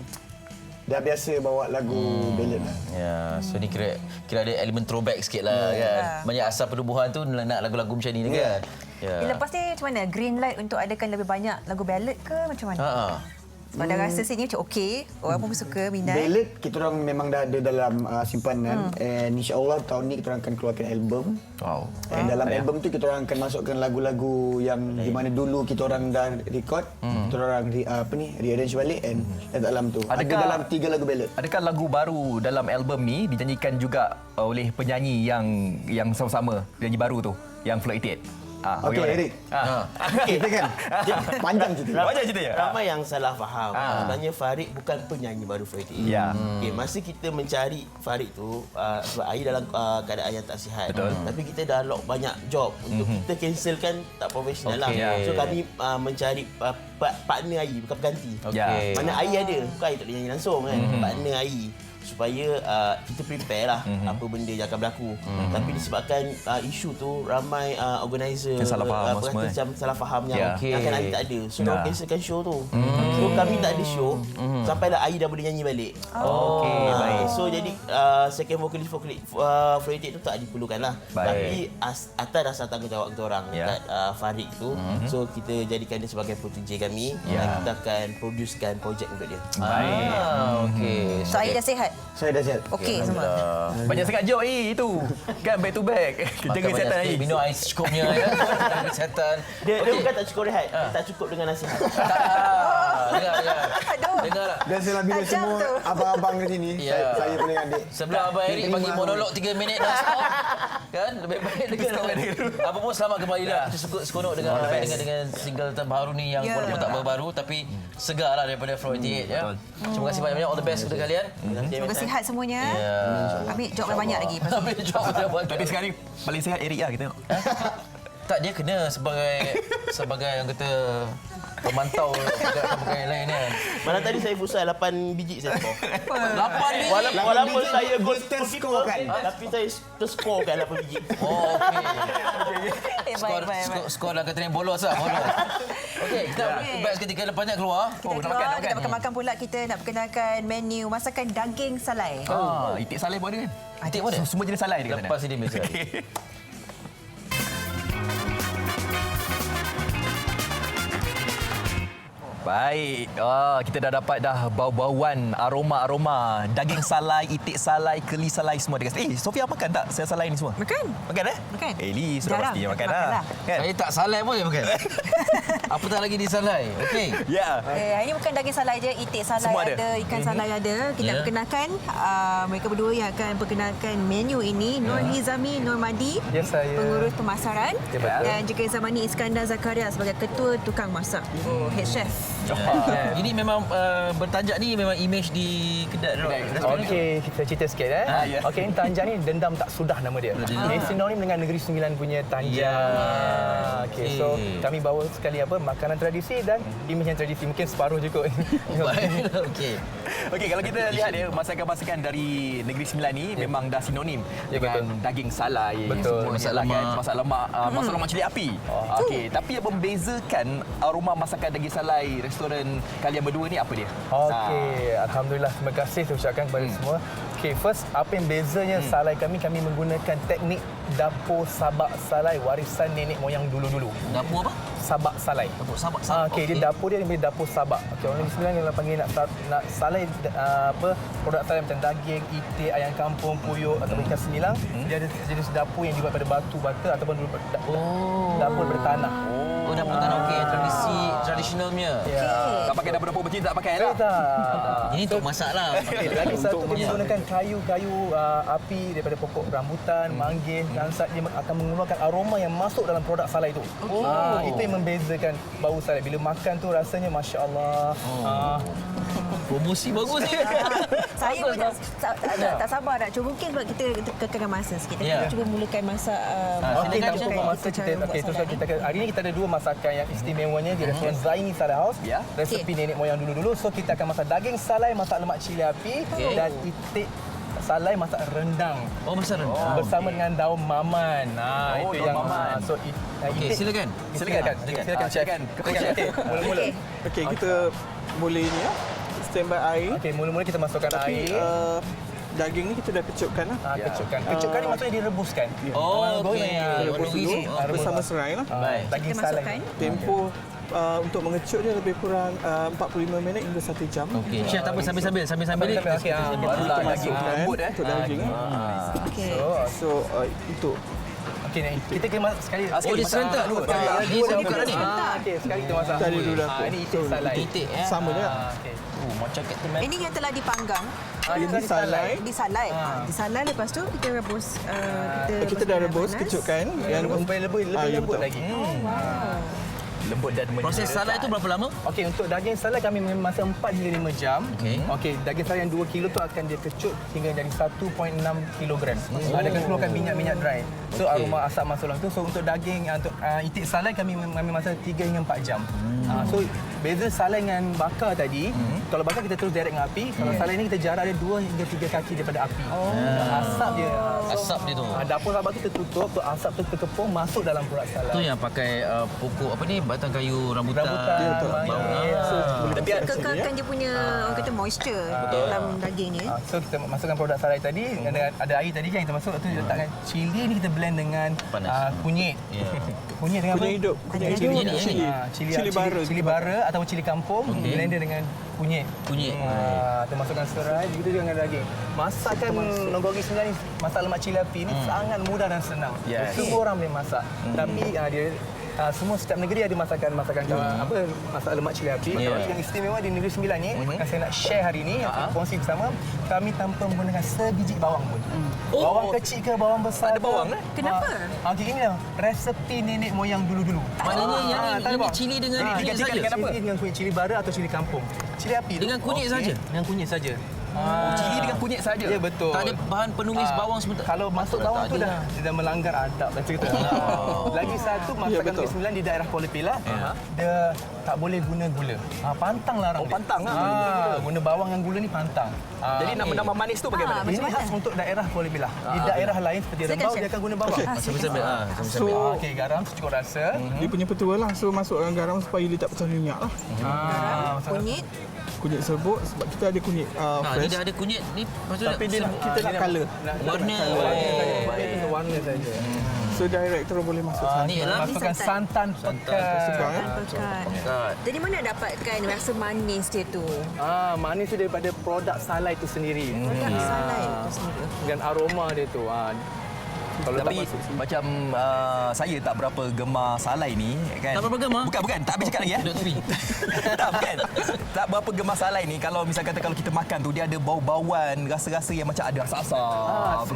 dah biasa bawa lagu ballad lah. Ya, so ni kira ada elemen throwback sikit lah kan. Banyak asal penubuhan tu nak lagu-lagu macam ni kan. Lepas ni macam mana? Green light untuk adakan lebih banyak lagu ballad ke macam mana? Sebab dah rasa sini macam okey, orang pun suka, minat. Ballad kita orang memang dah ada dalam simpanan and insya-Allah tahun ni kita orang akan keluarkan album. Wow. Dan dalam album tu kita orang akan masukkan lagu-lagu yang di mana dulu kita orang dah record, kita orang rearrange balik and dalam tu. Ada dalam 3 lagu ballad. Adakah lagu baru dalam album ni dinyanyikan juga oleh penyanyi yang sama-sama, penyanyi baru tu, yang Floated? Okey, Eric. Kita kan panjang cerita. Ramai yang salah faham. Sebenarnya Farid bukan penyanyi baru Floated. Okey, masa kita mencari Farid tu sebab Ai dalam keadaan yang tak sihat. Tapi kita dah lock banyak job untuk kita cancelkan tak profesional lah. So kami mencari partner Ai bukan pengganti. Mana Ai ada, bukan Ai tak boleh nyanyi langsung kan. Partner Ai supaya kita prepare lah apa benda yang akan berlaku. Tapi disebabkan isu tu ramai organizer macam salah faham yang akan Ai tak ada. So dia cancelkan show tu. So kami tak ada show sampailah Ai dah boleh nyanyi balik. Baik. So jadi second vocalist Floated tu tak diperlukan lah. Tapi atas dasar tanggungjawab kita orang dekat Farid tu. So kita jadikan dia sebagai protege kami dan kita akan producekan projek untuk dia. Okey. So Ai dah sihat? Saya dah sihat. Okey semua. Banyak sangat job itu. Kan back to back. Jaga kesihatan Ai. Minum air secukupnya ya. Jaga kesihatan. Dia bukan tak cukup rehat, dia tak cukup dengan nasihat. Dengar lah. Biasalah bila semua abang-abang ke sini, saya boleh adik. Sebelum Abang Eric bagi monolog 3 minit dah stop. Kan? Lebih baik dengar. Apa pun selamat kembali dah. Kita seronok dengan single terbaru ni yang walaupun tak baru tapi segar lah daripada Floated ya. Terima kasih banyak-banyak, all the best kepada kalian. Semoga sihat semuanya. Ambil job yang banyak lagi. Ambil job yang banyak. Tapi sekarang ni paling sihat Eric lah kita tengok. Tak, dia kena sebagai yang kata pemantau pegawai lain kan. Malam tadi saya futsal 8 biji saya skor. 8 biji. Walaupun saya skor kan, tapi saya terskor kan 8 biji. Oh okey. Skor dah kata ni bolos lah. Okey, kita baik seketika lepasnya keluar. Kita makan pula, kita nak perkenalkan menu masakan daging salai. Itik salai pun ada kan? Itik pun ada? Semua jenis salai dia kata. Lepas ini mesti. Baik, kita dah dapat bau-bauan, aroma daging salai, itik salai, keli salai semua dekat. Sofia makan tak salai ni semua? Makan. Makan Makan. Eli sudah pasti makan lah. Kan? Saya tak salai pun dia makan. Apatah lagi di salai. Okey. Ya. Ini bukan daging salai je, itik salai ada, ikan salai ada. Kita perkenalkan mereka berdua yang akan perkenalkan menu ini. Nur Hizami Nurmadi, pengurus pemasaran, dan juga Zamani Iskandar Zakaria sebagai ketua tukang masak, head chef. Ini memang bertanjak ni memang image di kedai. Okey, kita cerita sikit Okey, Tanjak ni dendam tak sudah nama dia. Dia sinonim dengan Negeri Sembilan punya Tanjak. Okey, so kami bawa sekali makanan tradisi dan image yang tradisi, mungkin separuh je kot. Okey, kalau kita lihat masakan-masakan dari Negeri Sembilan ni memang dah sinonim dengan daging salai, masak lemak, masak lemak cili api. Okey, tapi yang membezakan aroma masakan daging salai restoran kalian berdua ni apa dia? Okey, alhamdulillah, terima kasih saya ucapkan kepada semua. Okey, first apa yang bezanya salai kami menggunakan teknik dapur sabak salai warisan nenek moyang dulu-dulu. Dapur apa? Sabak Salai. Untuk Sabak Salai. Okey, dia dapur dia ni dapur Sabak. Okey, orang Negeri Sembilan yang panggil nak salai produk salai macam daging, itik, ayam kampung, puyuh ataupun ikan senilang. Dia ada jenis dapur yang dibuat pada batu bata ataupun dapur bertanah. Oh, dapur tanah. Okey, tradisionalnya. Tak pakai dapur-dapur bercin, tak pakai lah. Ini untuk masak lah. Lagi satu dia menggunakan kayu-kayu api daripada pokok rambutan, manggis, gansat. Dia akan mengeluarkan aroma yang masuk dalam produk salai itu. Itu yang membezakan bau salai. Bila makan tu rasanya Masya Allah. Promosi bagus ni. Saya pun tak sabar nak cuba. Mungkin kalau kita kekangkan masa sikit. Kita cuba mulakan masak. Okey, tanpa masa kita hari ni kita ada 2 masakan yang istimewanya di restoran Zaini Salai House. Resepi nenek moyang dulu-dulu. So kita akan masak daging salai, masak lemak cili api dan itik salai masak rendang. Oh, masak rendang. Bersama dengan daun maman. Itu yang maman. So okey, silakan. Silakan chef. Okey, mula-mula. Okey, kita boleh ni ya. Standby air. Okey, mula-mula kita masukkan air. Daging ni kita dah kecupkan lah. Kecupkan. Kecupkan ni maksudnya direbuskan. Okey. Rebus dulu bersama serai lah. Baik. Daging salai. Tempoh untuk mengecut dia lebih kurang 45 minit hingga 1 jam. Okey. Chef tak apa sambil-sambil ni. Okey, barulah daging lembut untuk daging. Okey. So untuk okey ni kita kena sekali. Oh, dia serentak dulu. Ni saya buka dah ni. Okey, sekali kita masak. Tadi dulu dah. Ini itik salai. Itik sama dia. Okey. Macam Captain Ini yang telah dipanggang. Ini salai. Disalai. Disalai lepas tu kita rebus. Kita dah rebus, kecupkan. Yang lebih lembut lagi. Lembut dan proses salai itu berapa lama? Okey, untuk daging salai kami memasak 4 hingga 5 jam. Okey, daging salai yang 2 kilo tu akan dia kecut hingga jadi 1.6 kilogram. Dia akan keluarkan minyak-minyak dry. So aroma asap masuk dalam tu. So untuk daging untuk itik salai kami masak 3 hingga 4 jam. So beza salai dengan bakar tadi, kalau bakar kita terus direct dengan api, kalau salai ni kita jarak dia 2 hingga 3 kaki daripada api. Asap dia. Asap dia tu. Dapur Sabak tu kita tutup, tu asap tu terkepung masuk dalam produk salai. Tu yang pakai pokok apa ni, batang kayu rambutan. Tapi kekalkan dia punya orang kata moisture dalam dagingnya. So kita masukkan produk salai tadi, ada air tadi kan kita masuk, tu letakkan cili ni kita blend dengan kunyit. Kunyit dengan apa? Kunyit hidup. Cili bara ataupun cili kampung, blend dengan kunyit. Tu masukkan serai, begitu juga dengan daging. Masakan Nonggogi Sembilan ni, masak lemak cili api ni sangat mudah dan senang. Semua orang boleh masak. Tapi dia semua setiap negeri ada masakan masak lemak cili api. Yang istimewa di Negeri Sembilan ni yang saya nak share hari ni, kongsi bersama, kami tanpa menggunakan sebiji bawang pun. Bawang kecil ke bawang besar? Ada bawang Kenapa? Okey, ini lah resepi nenek moyang dulu-dulu. Maknanya yang ini cili dengan kunyit saja. Cili dengan kunyit, cili bara atau cili kampung. Cili api dengan kunyit saja. Dengan kunyit saja. Cili dengan kunyit saja. Ya, betul. Tak ada bahan penumis bawang sebentar. Kalau masuk bawang tu dah melanggar adab dan cerita. Lagi satu masakan Negeri Sembilan di daerah Kuala Pilah, dia tak boleh guna gula. Pantang larang. Pantang guna bawang dengan gula ni pantang. Jadi nama manis tu bagaimana? Ini khas untuk daerah Kuala Pilah. Di daerah lain seperti Rembau dia akan guna bawang. Sambil-sambil. Okey, garam secukup rasa. Dia punya petua lah. So masukkan garam supaya dia tak pecah minyak lah. Kunyit. Kunyit serbuk sebab kita ada kunyit fresh. Dia dah ada kunyit ni. Tapi kita nak colour. Warna saja. So direct terus boleh masuk. Masukkan santan pekat. Jadi mana dapatkan rasa manis dia tu? Manis tu daripada produk salai tu sendiri. Produk salai tu sendiri. Dan aroma dia tu. Tapi macam saya tak berapa gemar salai ni kan. Tak berapa gemar? Bukan, tak habis cakap lagi Duduk tepi. Tak, bukan. Tak berapa gemar salai ni. Kalau misal kata kalau kita makan tu dia ada bau-bauan, rasa-rasa yang macam ada asap-asap.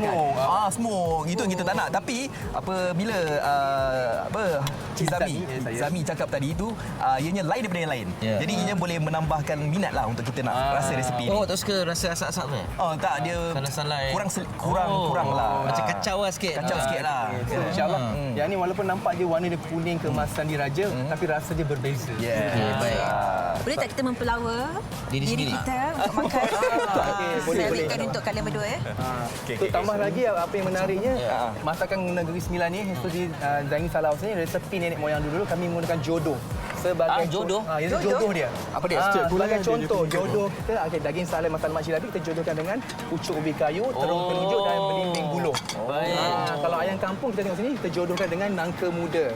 Smoke. Itu yang kita tak nak. Tapi apabila Zami cakap tadi tu ianya lain daripada yang lain. Jadi ianya boleh menambahkan minat lah untuk kita nak rasa resepi ni. Oh, tak suka rasa asap-asap tu? Tak, dia salai. kurang lah. Macam kacau lah sikit. Kacau sikit lah. InsyaAllah. Yang ni walaupun nampak dia warna dia kuning keemasan diraja, tapi rasa dia berbeza. Baik. Boleh tak kita mempelawa diri kita untuk makan? Selitkan untuk kalian berdua ya. Untuk tambah lagi apa yang menariknya, masakan Negeri Sembilan ni, di Zaini Salai House ni, resepi nenek moyang dulu kami menggunakan jodoh. Sebagai jodoh? Itu jodoh dia. Apa dia? Sebagai contoh, jodoh kita, daging salai masak lemak cili api kita jodohkan dengan pucuk ubi kayu, terung telunjuk dan belimbing buluh. Kalau ayam kampung kita tengok sini, kita jodohkan dengan nangka muda.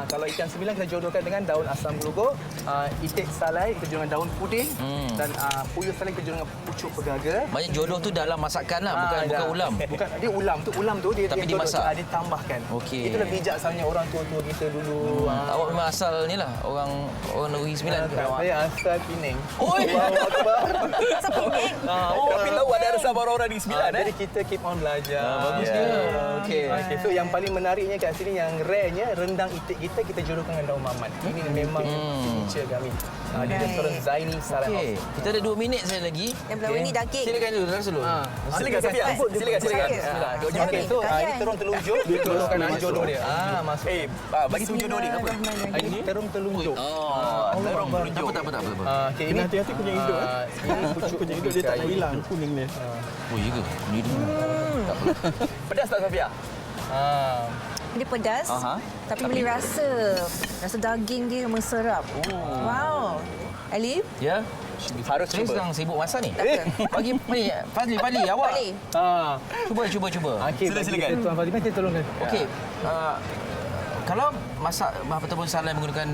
Kalau ikan sembilan kita jodohkan dengan daun asam glugo, itik salai kita jodohkan daun puding dan puyuh salai kita jodohkan pucuk pegaga. Banyak jodoh tu dalam masakan lah, bukan ulam. Bukan, dia ulam tu dia tapi dia dimasak. Dia tambahkan. Okey. Itulah bijaksananya orang tua-tua kita dulu. Awak memang asal ni lah, orang Negeri Sembilan. Saya asal Penang. Oi. Asal Penang. Tapi tahu ada resap orang-orang di Sembilan. Jadi kita keep on belajar. Bagus dia. Okey. So yang paling menariknya kat sini, yang rare-nya, rendang itik kita jodohkan dengan daun mamat. Ini memang signature kami. Di restoran Zaini Saleh House. Kita ada 2 minit saya lagi. Yang belah ni daging. Silakan dulu, dulu. Silakan Safia. Silakan. Okey, so ini terung telunjuk, jodohkan dengan jodoh dia. Masuk. Bagi tu jodoh dia apa? Ini terung telunjuk. Terung telunjuk. Apa. Okey, ini hati-hati punya hidup. Ini pucuk punya hidup, dia tak nak hilang kuning dia. Oh, ya ke? Ni dia. Pedas tak Safia? Dia pedas, tapi boleh rasa daging dia menserap. Wow. Ali? Ya. Harus saya cuba. sedang sibuk masak ni. Bagi Fadli awak. Cuba. Okey, silakan. Tuan Fadli, kita tolongkan. Okey. Kalau masak ataupun salai menggunakan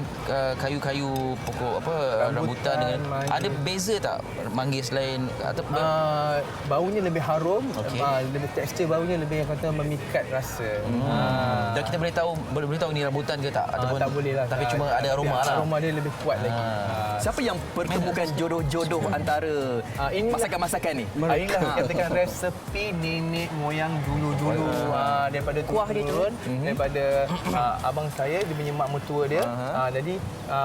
kayu-kayu pokok rambutan dengan ada beza tak manggis lain atau baunya lebih harum, lebih tekstur baunya lebih kata memikat rasa. Dan kita boleh tahu ni rambutan ke tak ataupun tak boleh lah. Tapi cuma ada aroma lah. Aroma dia lebih kuat lagi. Siapa yang pertemukan jodoh-jodoh antara masakan-masakan ni? Inilah katakan resepi nenek moyang dulu-dulu daripada turun daripada abang saya, dia punya mak mertua dia. Jadi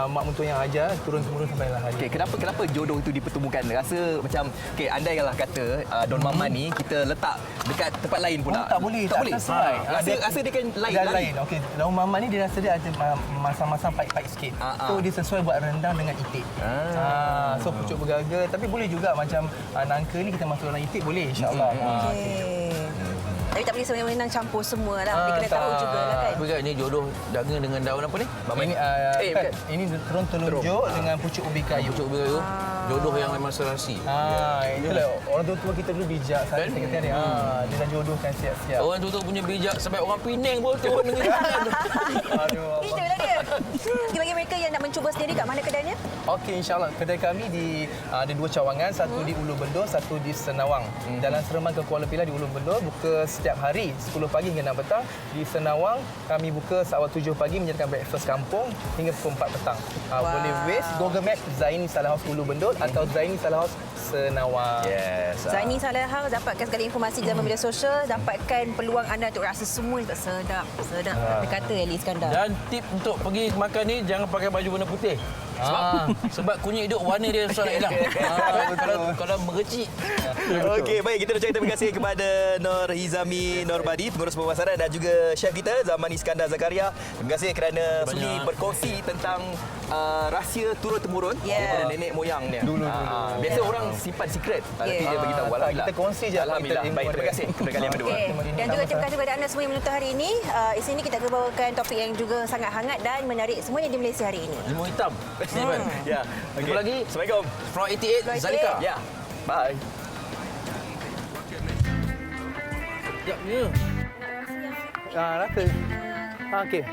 mak mertua yang ajar turun-temurun sampai lah hari. Okey, kenapa jodoh itu dipertemukan? Rasa macam andailah kata Don Maman ni kita letak dekat tempat lain pula. Tak boleh. Rasa dia kan lain. Okey, Don Maman ni dia rasa dia ada masam-masam pahit-pahit sikit. So dia sesuai buat rendang dengan itik. So pucuk bergaga, tapi boleh juga macam nangka ni kita masuk dalam itik boleh, insya-Allah. Tapi tak boleh semena-mena campur semua lah. Dia kena tahu jugalah kan. Bukan ni jodoh daging dengan daun apa ni? Ini terung telunjuk dengan pucuk ubi kayu. Jodoh yang memang serasi. Itulah orang tua kita dulu bijak. Saya kata ni, dia dah jodohkan siap-siap. Orang tua punya bijak sampai orang Penang pun turun dengan dia. Aduh. Itulah dia. Bagi mereka yang nak mencuba sendiri, kat mana kedainya? Okey, insya-Allah. Kedai kami ada 2 cawangan, satu di Ulu Bendor, satu di Senawang. Jalan Seremban ke Kuala Pilah di Ulu Bendor buka setiap hari 10 pagi hingga 6 petang. Di Senawang kami buka awal 7 pagi menyediakan breakfast kampung hingga pukul 4 petang. Boleh waste Google Map Zaini Saleh House Ulu Bendor atau Zaini Saleh House Senawang. Yes. Zaini Saleh House, dapatkan segala informasi dalam media sosial, dapatkan peluang anda untuk rasa semua sedap. Dia kata Ali Iskandar. Dan tip untuk pergi makan ni jangan pakai baju warna putih. Sebab kunyit hidup warna dia susah nak hilang. Kalau merecik. Okey, baik, kita ucapkan terima kasih kepada Nur Hizami Norbadi, pengurus pemasaran, dan juga chef kita Zaman Iskandar Zakaria. Terima kasih kerana sudi berkongsi tentang rahsia turun-temurun daripada nenek moyang dia. Biasa orang simpan secret, tapi dia beritahu. Alhamdulillah. Kita kongsi je. Alhamdulillah. Baik, terima kasih kepada kalian berdua. Dan juga terima kasih kepada anda semua yang menonton hari ini. Di sini kita akan bawakan topik yang juga sangat hangat dan menarik semuanya di Malaysia hari ini. Limau hitam. Ya. Jumpa lagi. Assalamualaikum. From 88 Zalika. Ya. Bye. Ya. Rasa. Okey.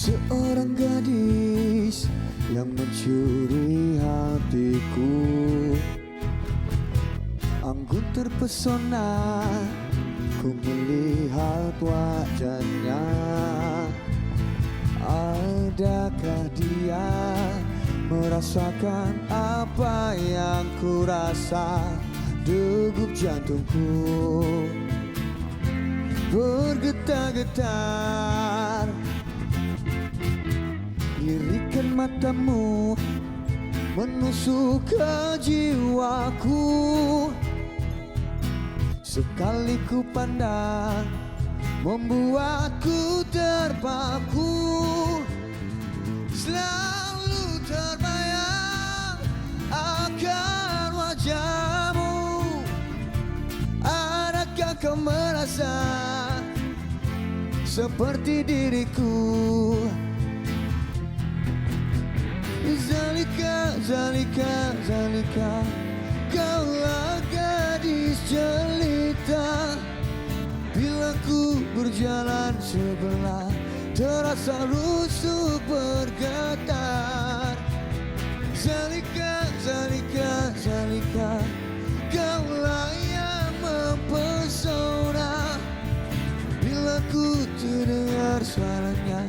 Seorang gadis yang mencuri hatiku, anggun terpesona ku melihat wajahnya. Adakah dia merasakan apa yang ku rasa? Degup jantungku bergetar-getar. Lirikan matamu menusuk ke jiwaku. Sekali ku pandang membuatku terpaku. Selalu terbayang akan wajahmu. Adakah kau merasa seperti diriku? Zalika, Zalika, Zalika, kaulah gadis jelita. Bila ku berjalan sebelah, terasa rusuk bergetar. Zalika, Zalika, Zalika, kaulah yang mempesona. Bila ku terdengar suaranya,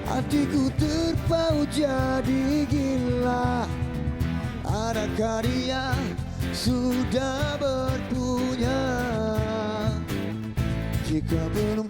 hatiku terpaut jadi gila. Adakah dia sudah berpunya? Jika belum